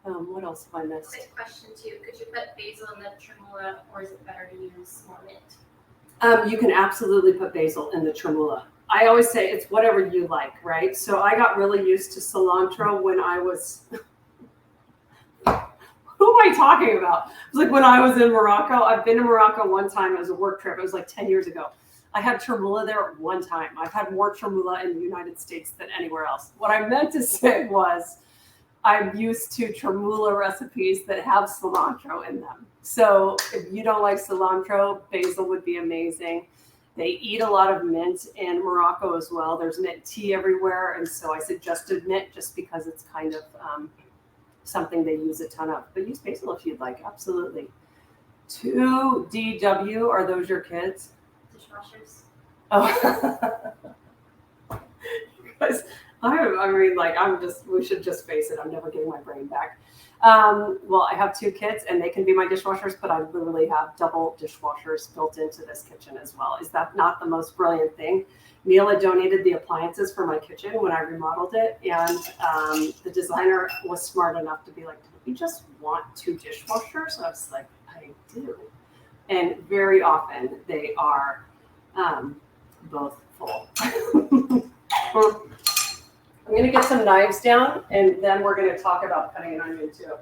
What else have I missed? Quick question too. Could you put basil in the chermoula, or is it better to use more mint? You can absolutely put basil in the chermoula. I always say it's whatever you like, right? So I got really used to cilantro when I was, who am I talking about? It was like when I was in Morocco. I've been to Morocco one time. It was a work trip. It was like 10 years ago. I had chermoula there one time. I've had more chermoula in the United States than anywhere else. What I meant to say was I'm used to chermoula recipes that have cilantro in them. So if you don't like cilantro, basil would be amazing. They eat a lot of mint in Morocco as well. There's mint tea everywhere. And so I suggested mint just because it's kind of something they use a ton of. But use basil if you'd like, absolutely. 2DW, are those your kids? Dishwashers. Oh. Guys, we should just face it. I'm never getting my brain back. Well, I have 2 kids and they can be my dishwashers, but I literally have double dishwashers built into this kitchen as well. Is that not the most brilliant thing? Neil had donated the appliances for my kitchen when I remodeled it. And the designer was smart enough to be like, do you just want 2 dishwashers? And I was like, I do. And very often they are both full. I'm going to get some knives down, and then we're going to talk about cutting an onion too.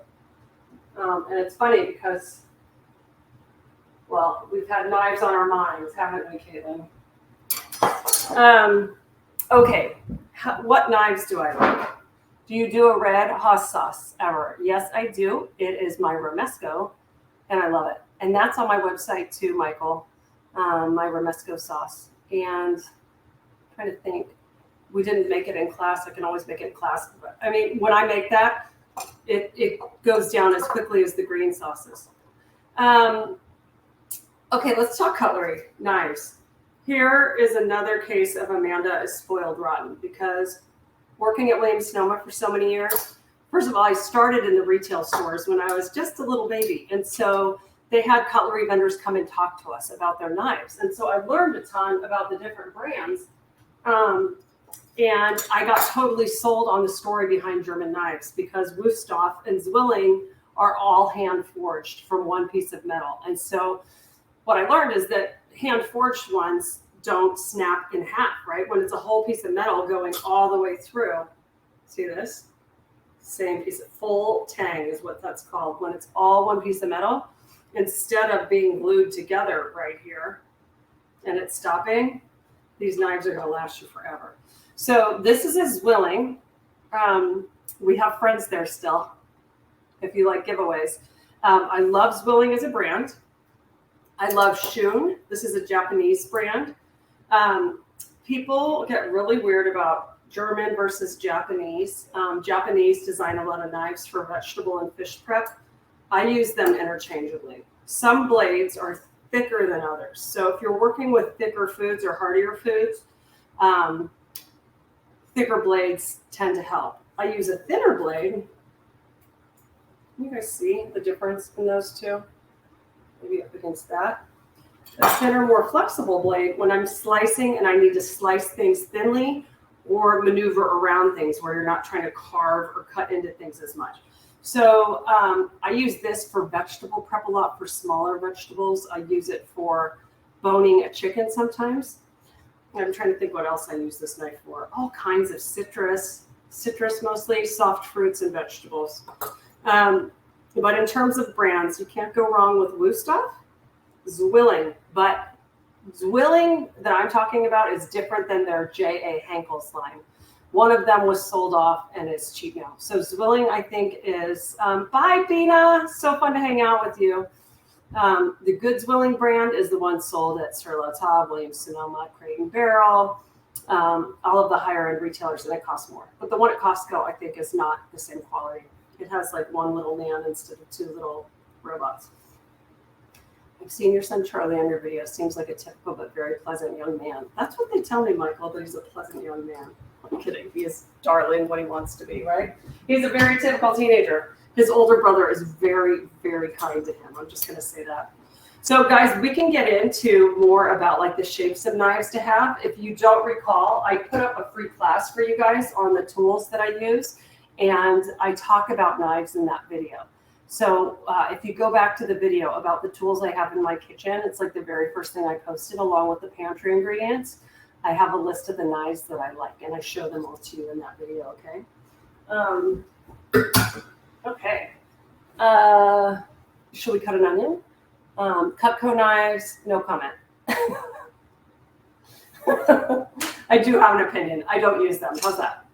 And it's funny because, well, we've had knives on our minds, haven't we, Caitlin? Okay, what knives do I like? Do you do a red Haas sauce ever? Yes, I do. It is my Romesco, and I love it. And that's on my website too, Michael, my Romesco sauce. And I'm trying to think. We didn't make it in class. I can always make it in class. But, I mean, when I make that, it goes down as quickly as the green sauces. Okay, let's talk cutlery, knives. Here is another case of Amanda is spoiled rotten because working at Williams-Sonoma for so many years, first of all, I started in the retail stores when I was just a little baby. And so they had cutlery vendors come and talk to us about their knives. And so I learned a ton about the different brands. And I got totally sold on the story behind German knives because Wüsthof and Zwilling are all hand forged from one piece of metal. And so what I learned is that hand forged ones don't snap in half, right? When it's a whole piece of metal going all the way through. See this? Same piece of full tang is what that's called. When it's all one piece of metal, instead of being glued together right here and it's stopping, these knives are going to last you forever. So this is a Zwilling. We have friends there still, if you like giveaways. I love Zwilling as a brand. I love Shun. This is a Japanese brand. People get really weird about German versus Japanese. Japanese design a lot of knives for vegetable and fish prep. I use them interchangeably. Some blades are thicker than others. So if you're working with thicker foods or heartier foods, thicker blades tend to help. I use a thinner blade. Can you guys see the difference in those two? Maybe up against that. A thinner, more flexible blade when I'm slicing and I need to slice things thinly or maneuver around things where you're not trying to carve or cut into things as much. So I use this for vegetable prep a lot for smaller vegetables. I use it for boning a chicken sometimes. I'm trying to think what else I use this knife for. All kinds of citrus mostly, soft fruits and vegetables. But in terms of brands, you can't go wrong with Woo Stuff, Zwilling. But Zwilling that I'm talking about is different than their J.A. Henkel's line. One of them was sold off and is cheap now. So Zwilling, I think, is, bye, Bina. So fun to hang out with you. The good Zwilling brand is the one sold at Sur La Table, Williams-Sonoma, Crate and Barrel, all of the higher end retailers, and it costs more. But the one at Costco, I think, is not the same quality. It has like one little man instead of two little robots. I've seen your son Charlie on your video. Seems like a typical but very pleasant young man. That's what they tell me, Michael, that he's a pleasant young man. I'm kidding. He is darling what he wants to be, right? He's a very typical teenager. His older brother is very, very kind to him. I'm just going to say that. So guys, we can get into more about like the shapes of knives to have. If you don't recall, I put up a free class for you guys on the tools that I use, and I talk about knives in that video. So if you go back to the video about the tools I have in my kitchen, it's like the very first thing I posted along with the pantry ingredients. I have a list of the knives that I like, and I show them all to you in that video, okay? Okay. Should we cut an onion? Cutco knives, no comment. I do have an opinion. I don't use them. How's that?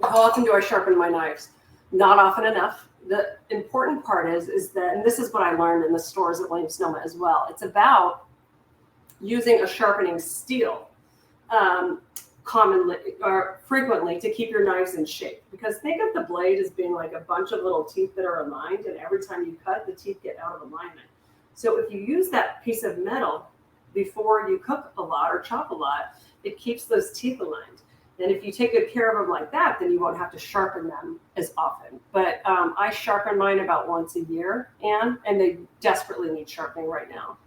How often do I sharpen my knives? Not often enough. The important part is that, and this is what I learned in the stores at Williams-Sonoma as well, it's about using a sharpening steel commonly or frequently to keep your knives in shape. Because think of the blade as being like a bunch of little teeth that are aligned, and every time you cut, the teeth get out of alignment. So if you use that piece of metal before you cook a lot or chop a lot, it keeps those teeth aligned. And if you take good care of them like that, then you won't have to sharpen them as often. But I sharpen mine about once a year, and they desperately need sharpening right now.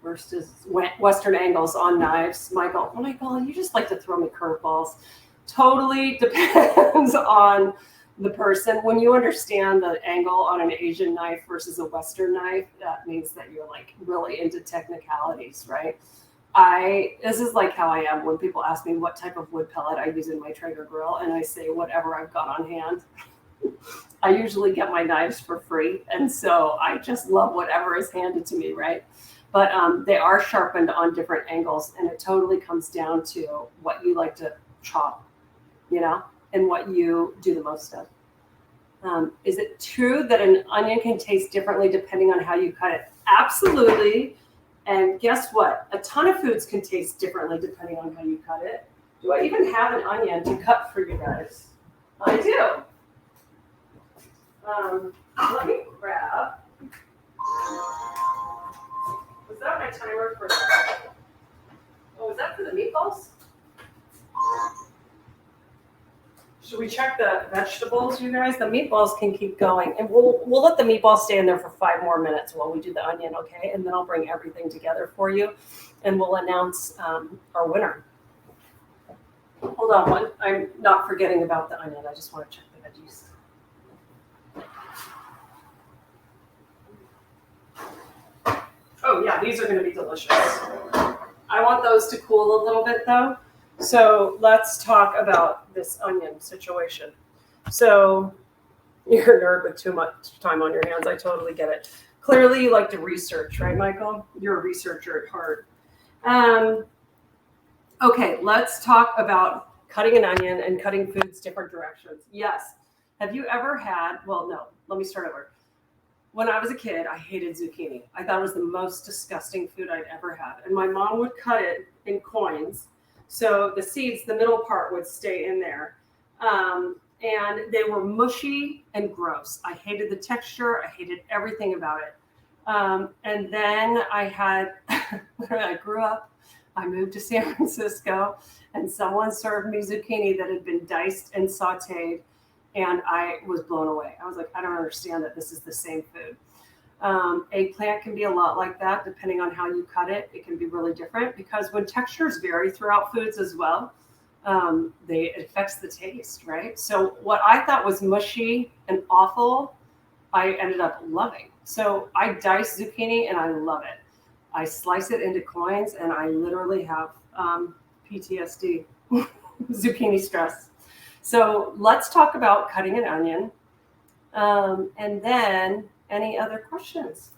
Versus Western angles on knives. Michael, you just like to throw me curveballs. Totally depends on the person. When you understand the angle on an Asian knife versus a Western knife, that means that you're like really into technicalities, right? This is like how I am when people ask me what type of wood pellet I use in my Traeger grill, and I say whatever I've got on hand. I usually get my knives for free, and so I just love whatever is handed to me, right? But they are sharpened on different angles, and it totally comes down to what you like to chop, and what you do the most of. Is it true that an onion can taste differently depending on how you cut it? Absolutely. And guess what? A ton of foods can taste differently depending on how you cut it. Do I even have an onion to cut for you guys? I do. Let me grab. Was that my timer for that? Oh, was that for the meatballs? Should we check the vegetables, you guys? The meatballs can keep going, and we'll let the meatballs stay in there for 5 more minutes while we do the onion, okay? And then I'll bring everything together for you, and we'll announce our winner. Hold on one. I'm not forgetting about the onion. I just want to check the veggies. Oh yeah, these are going to be delicious. I want those to cool a little bit though. So let's talk about this onion situation. So you're a nerd with too much time on your hands. I totally get it. Clearly you like to research, right, Michael? You're a researcher at heart. Okay, let's talk about cutting an onion and cutting foods different directions. Yes. Have you ever had, well, no, let me start over. When I was a kid, I hated zucchini. I thought it was the most disgusting food I'd ever had. And my mom would cut it in coins. So the seeds, the middle part would stay in there. And they were mushy and gross. I hated the texture. I hated everything about it. And then when I grew up, I moved to San Francisco, and someone served me zucchini that had been diced and sauteed and I was blown away. I was like, I don't understand that this is the same food. Eggplant can be a lot like that, depending on how you cut it. It can be really different because when textures vary throughout foods as well, it affects the taste, right? So what I thought was mushy and awful, I ended up loving. So I dice zucchini and I love it. I slice it into coins and I literally have PTSD, zucchini stress. So let's talk about cutting an onion. And then any other questions?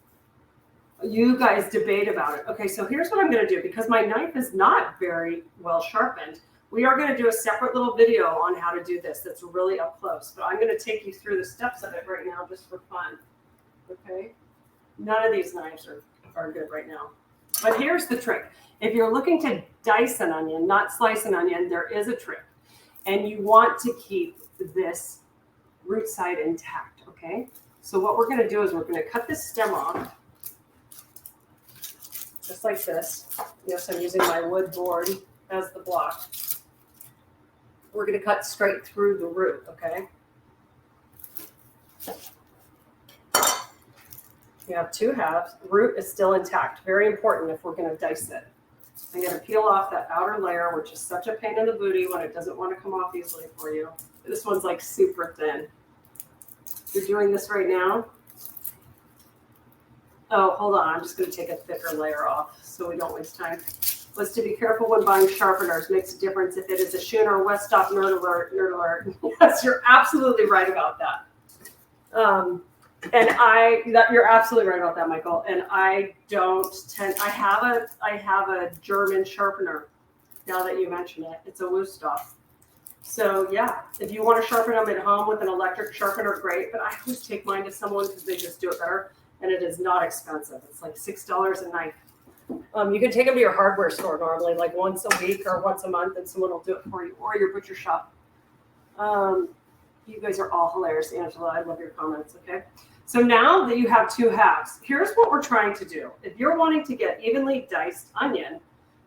You guys debate about it. Okay, so here's what I'm going to do. Because my knife is not very well sharpened, we are going to do a separate little video on how to do this that's really up close. But I'm going to take you through the steps of it right now just for fun. Okay? None of these knives are good right now. But here's the trick. If you're looking to dice an onion, not slice an onion, there is a trick. And you want to keep this root side intact, okay? So what we're going to do is we're going to cut this stem off, just like this. Yes, I'm using my wood board as the block. We're going to cut straight through the root, okay? You have two halves. The root is still intact. Very important if we're going to dice it. I'm going to peel off that outer layer, which is such a pain in the booty when it doesn't want to come off easily for you. This one's like super thin. You're doing this right now. Oh, hold on. I'm just going to take a thicker layer off so we don't waste time. Was to be careful when buying sharpeners. Makes a difference if it is a Schooner, Weststop, nerd alert, nerd alert. Yes, you're absolutely right about that. You're absolutely right about that, Michael. And I have a German sharpener. Now that you mention it, it's a Wusthof. So yeah, if you want to sharpen them at home with an electric sharpener, great. But I always take mine to someone because they just do it better, and it is not expensive. It's like $6 a knife. You can take them to your hardware store normally, like once a week or once a month, and someone will do it for you, or your butcher shop. You guys are all hilarious, Angela. I love your comments. Okay. So now that you have two halves, here's what we're trying to do. If you're wanting to get evenly diced onion,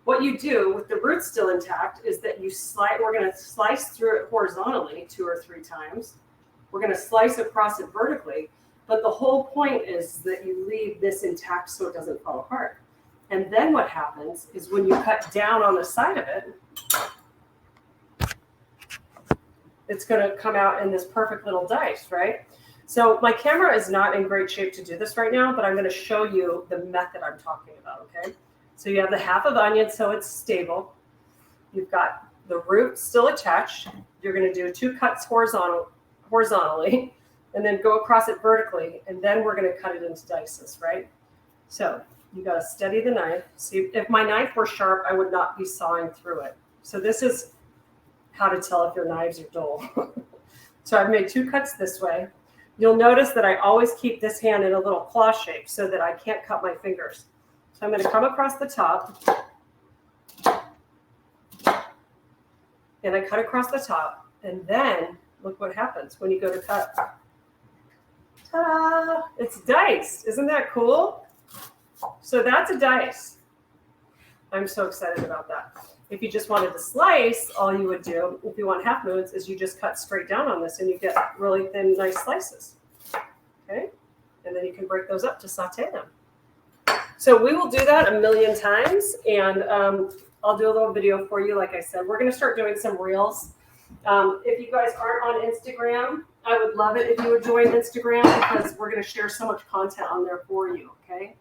what you do with the root still intact is that we're going to slice through it horizontally 2 or 3 times. We're going to slice across it vertically. But the whole point is that you leave this intact so it doesn't fall apart. And then what happens is when you cut down on the side of it, it's going to come out in this perfect little dice, right? So my camera is not in great shape to do this right now, but I'm going to show you the method I'm talking about, okay? So you have the half of onion, so it's stable. You've got the root still attached. You're going to do 2 cuts horizontally, and then go across it vertically, and then we're going to cut it into dices, right? So you got to steady the knife. See, if my knife were sharp, I would not be sawing through it. So this is how to tell if your knives are dull. So I've made 2 cuts this way. You'll notice that I always keep this hand in a little claw shape so that I can't cut my fingers. So I'm going to come across the top, and I cut across the top, and then look what happens when you go to cut. Ta-da! It's dice. Isn't that cool? So that's a dice. I'm so excited about that. If you just wanted to slice, all you would do, if you want half moons, is you just cut straight down on this and you get really thin, nice slices. Okay? And then you can break those up to saute them. So we will do that a million times, and I'll do a little video for you. Like I said, we're going to start doing some reels. If you guys aren't on Instagram, I would love it if you would join Instagram because we're going to share so much content on there for you, okay?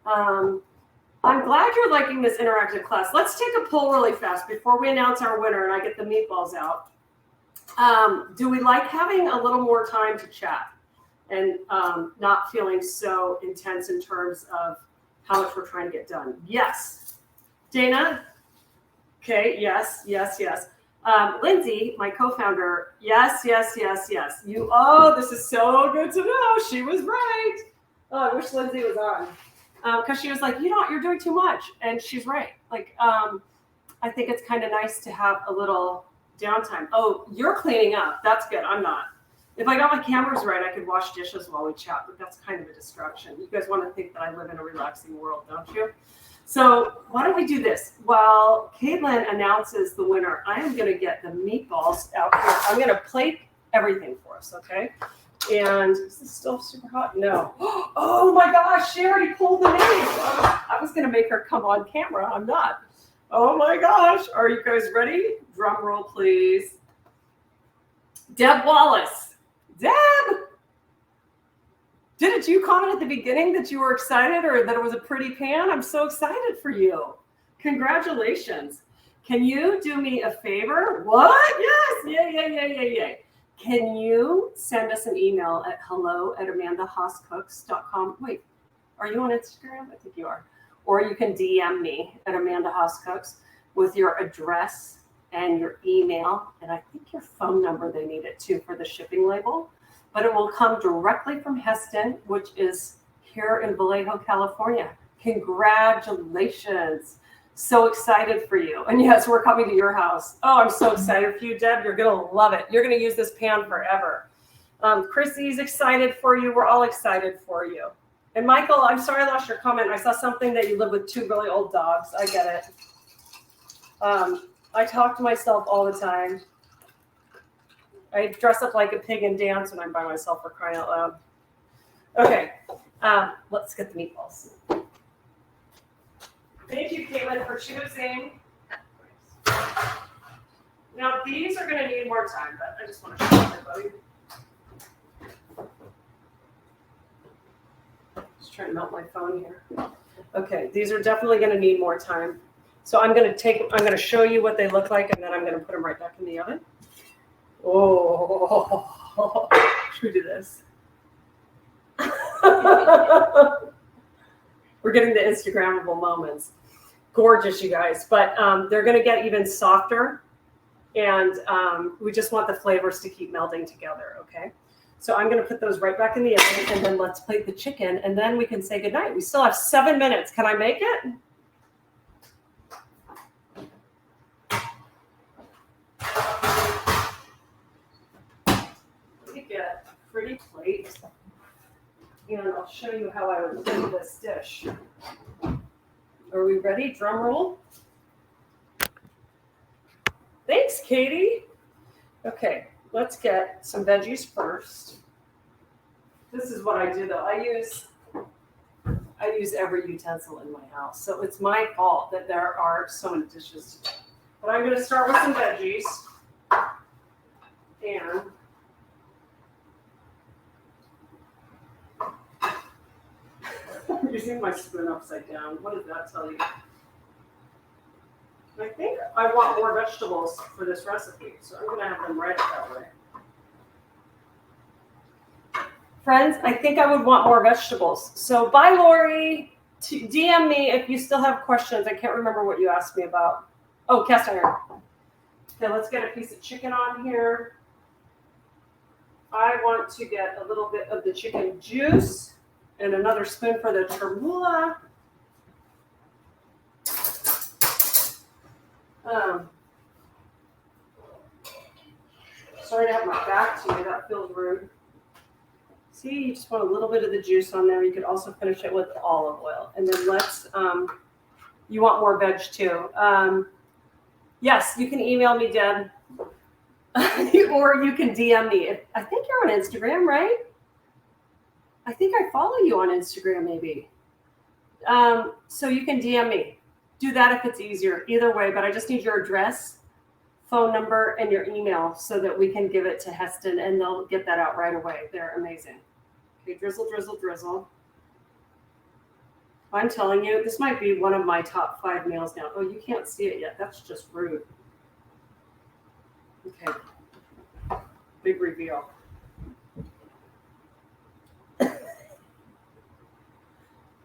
I'm glad you're liking this interactive class. Let's take a poll really fast before we announce our winner and I get the meatballs out. Do we like having a little more time to chat and not feeling so intense in terms of how much we're trying to get done? Yes. Dana? Okay, yes. Lindsay, my co-founder, yes. This is so good to know. She was right. Oh, I wish Lindsay was on. Because she was like, you're doing too much. And she's right. Like, I think it's kind of nice to have a little downtime. Oh, you're cleaning up. That's good. I'm not. If I got my cameras right, I could wash dishes while we chat, but that's kind of a distraction. You guys want to think that I live in a relaxing world, don't you? So why don't we do this? While Caitlin announces the winner, I am going to get the meatballs out here. I'm going to plate everything for us, okay? And is this still super hot? No. Oh my gosh, she already pulled the name. I was gonna make her come on camera. I'm not. Oh my gosh. Are you guys ready? Drum roll, please. Deb Wallace. Deb! Didn't you comment at the beginning that you were excited or that it was a pretty pan? I'm so excited for you. Congratulations. Can you do me a favor? What? Yes. Yay. Can you send us an email at hello@amandahaascooks.com? Wait, are you on Instagram? I think you are. Or you can DM me at Amanda Haas Cooks with your address and your email. And I think your phone number, they need it too for the shipping label. But it will come directly from Heston, which is here in Vallejo, California. Congratulations. So excited for you. And yes, we're coming to your house. Oh, I'm so excited for you, Deb. You're going to love it. You're going to use this pan forever. Chrissy's excited for you. We're all excited for you. And Michael, I'm sorry I lost your comment. I saw something that you live with 2 really old dogs. I get it. I talk to myself all the time. I dress up like a pig and dance when I'm by myself, for crying out loud. Okay, let's get the meatballs. Thank you, Caitlin, for choosing. Now, these are going to need more time, but I just want to show everybody. Just trying to melt my phone here. Okay, these are definitely going to need more time. So I'm going to show you what they look like, and then I'm going to put them right back in the oven. Oh, should we do this? We're getting the Instagrammable moments. Gorgeous, you guys. But they're going to get even softer. And we just want the flavors to keep melding together, okay? So I'm going to put those right back in the oven, and then let's plate the chicken, and then we can say goodnight. We still have 7 minutes. Can I make it? Get a pretty plate, and I'll show you how I would do this dish. Are we ready? Drum roll. Thanks, Katie. Okay, let's get some veggies first. This is what I do, though. I use every utensil in my house, so it's my fault that there are so many dishes to do. But I'm going to start with some veggies, and I'm using my spoon upside down. What does that tell you? I think I want more vegetables for this recipe, so I'm going to have them ready that way. Friends, I think I would want more vegetables. So bye, Lori. DM me if you still have questions. I can't remember what you asked me about. Oh, cast iron. Okay, let's get a piece of chicken on here. I want to get a little bit of the chicken juice. And another spoon for the chermoula. Sorry to have my back to you. That feels rude. See, you just want a little bit of the juice on there. You could also finish it with the olive oil. And then let's, you want more veg too. Yes, you can email me, Deb. Or you can DM me. I think you're on Instagram, right? I think I follow you on Instagram, maybe. So you can DM me. Do that if it's easier. Either way, but I just need your address, phone number, and your email so that we can give it to Heston, and they'll get that out right away. They're amazing. Okay, drizzle, drizzle, drizzle. I'm telling you, this might be one of my top 5 meals now. Oh, you can't see it yet. That's just rude. Okay. Big reveal.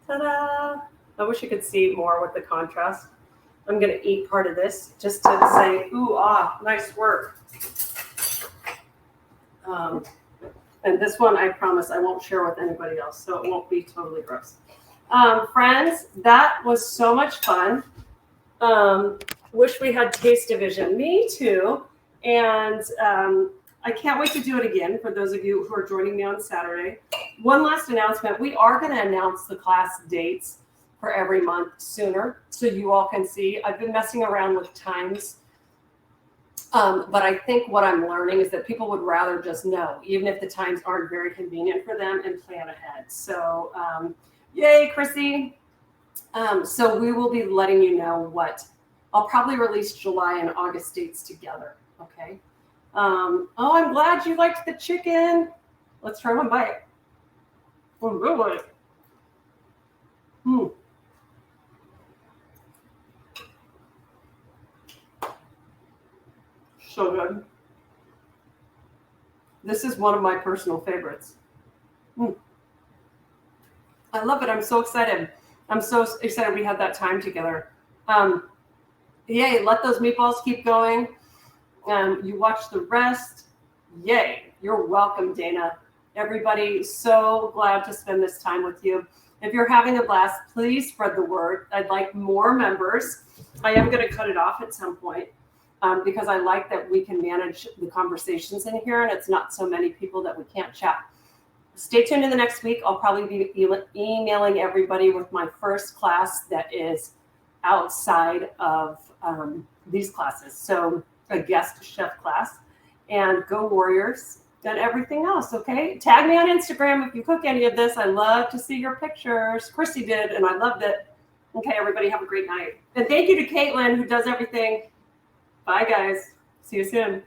Ta-da! I wish you could see more with the contrast. I'm going to eat part of this just to say, ooh, ah, nice work. And this one, I promise I won't share with anybody else, so it won't be totally gross. Friends, that was so much fun. Wish we had Taste Division. Me too. And I can't wait to do it again for those of you who are joining me on Saturday. One last announcement. We are going to announce the class dates for every month sooner so you all can see. I've been messing around with times But I think what I'm learning is that people would rather just know, even if the times aren't very convenient for them, and plan ahead. So yay, Chrissy. So we will be letting you know what I'll probably release July and August dates together. Okay. Oh, I'm glad you liked the chicken. Let's try one bite. Oh, really? So good. This is one of my personal favorites. I love it. I'm so excited. I'm so excited we had that time together. Yay, let those meatballs keep going. You watch the rest. Yay, you're welcome, Dana. Everybody, so glad to spend this time with you. If you're having a blast, please spread the word. I'd like more members. I am going to cut it off at some point because I like that we can manage the conversations in here and it's not so many people that we can't chat. Stay tuned in the next week. I'll probably be emailing everybody with my first class that is outside of these classes. So a guest chef class, and go Warriors and everything else. Okay. Tag me on Instagram if you cook any of this. I love to see your pictures. Chrissy did, and I loved it. Okay, everybody have a great night. And thank you to Caitlin who does everything. Bye guys. See you soon. I'm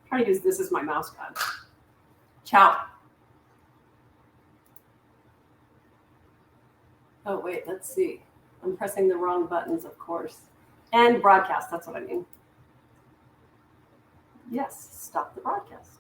trying to use this as my mouse pad. Ciao. Oh, wait, let's see. I'm pressing the wrong buttons, of course. And broadcast, that's what I mean. Yes, stop the broadcast.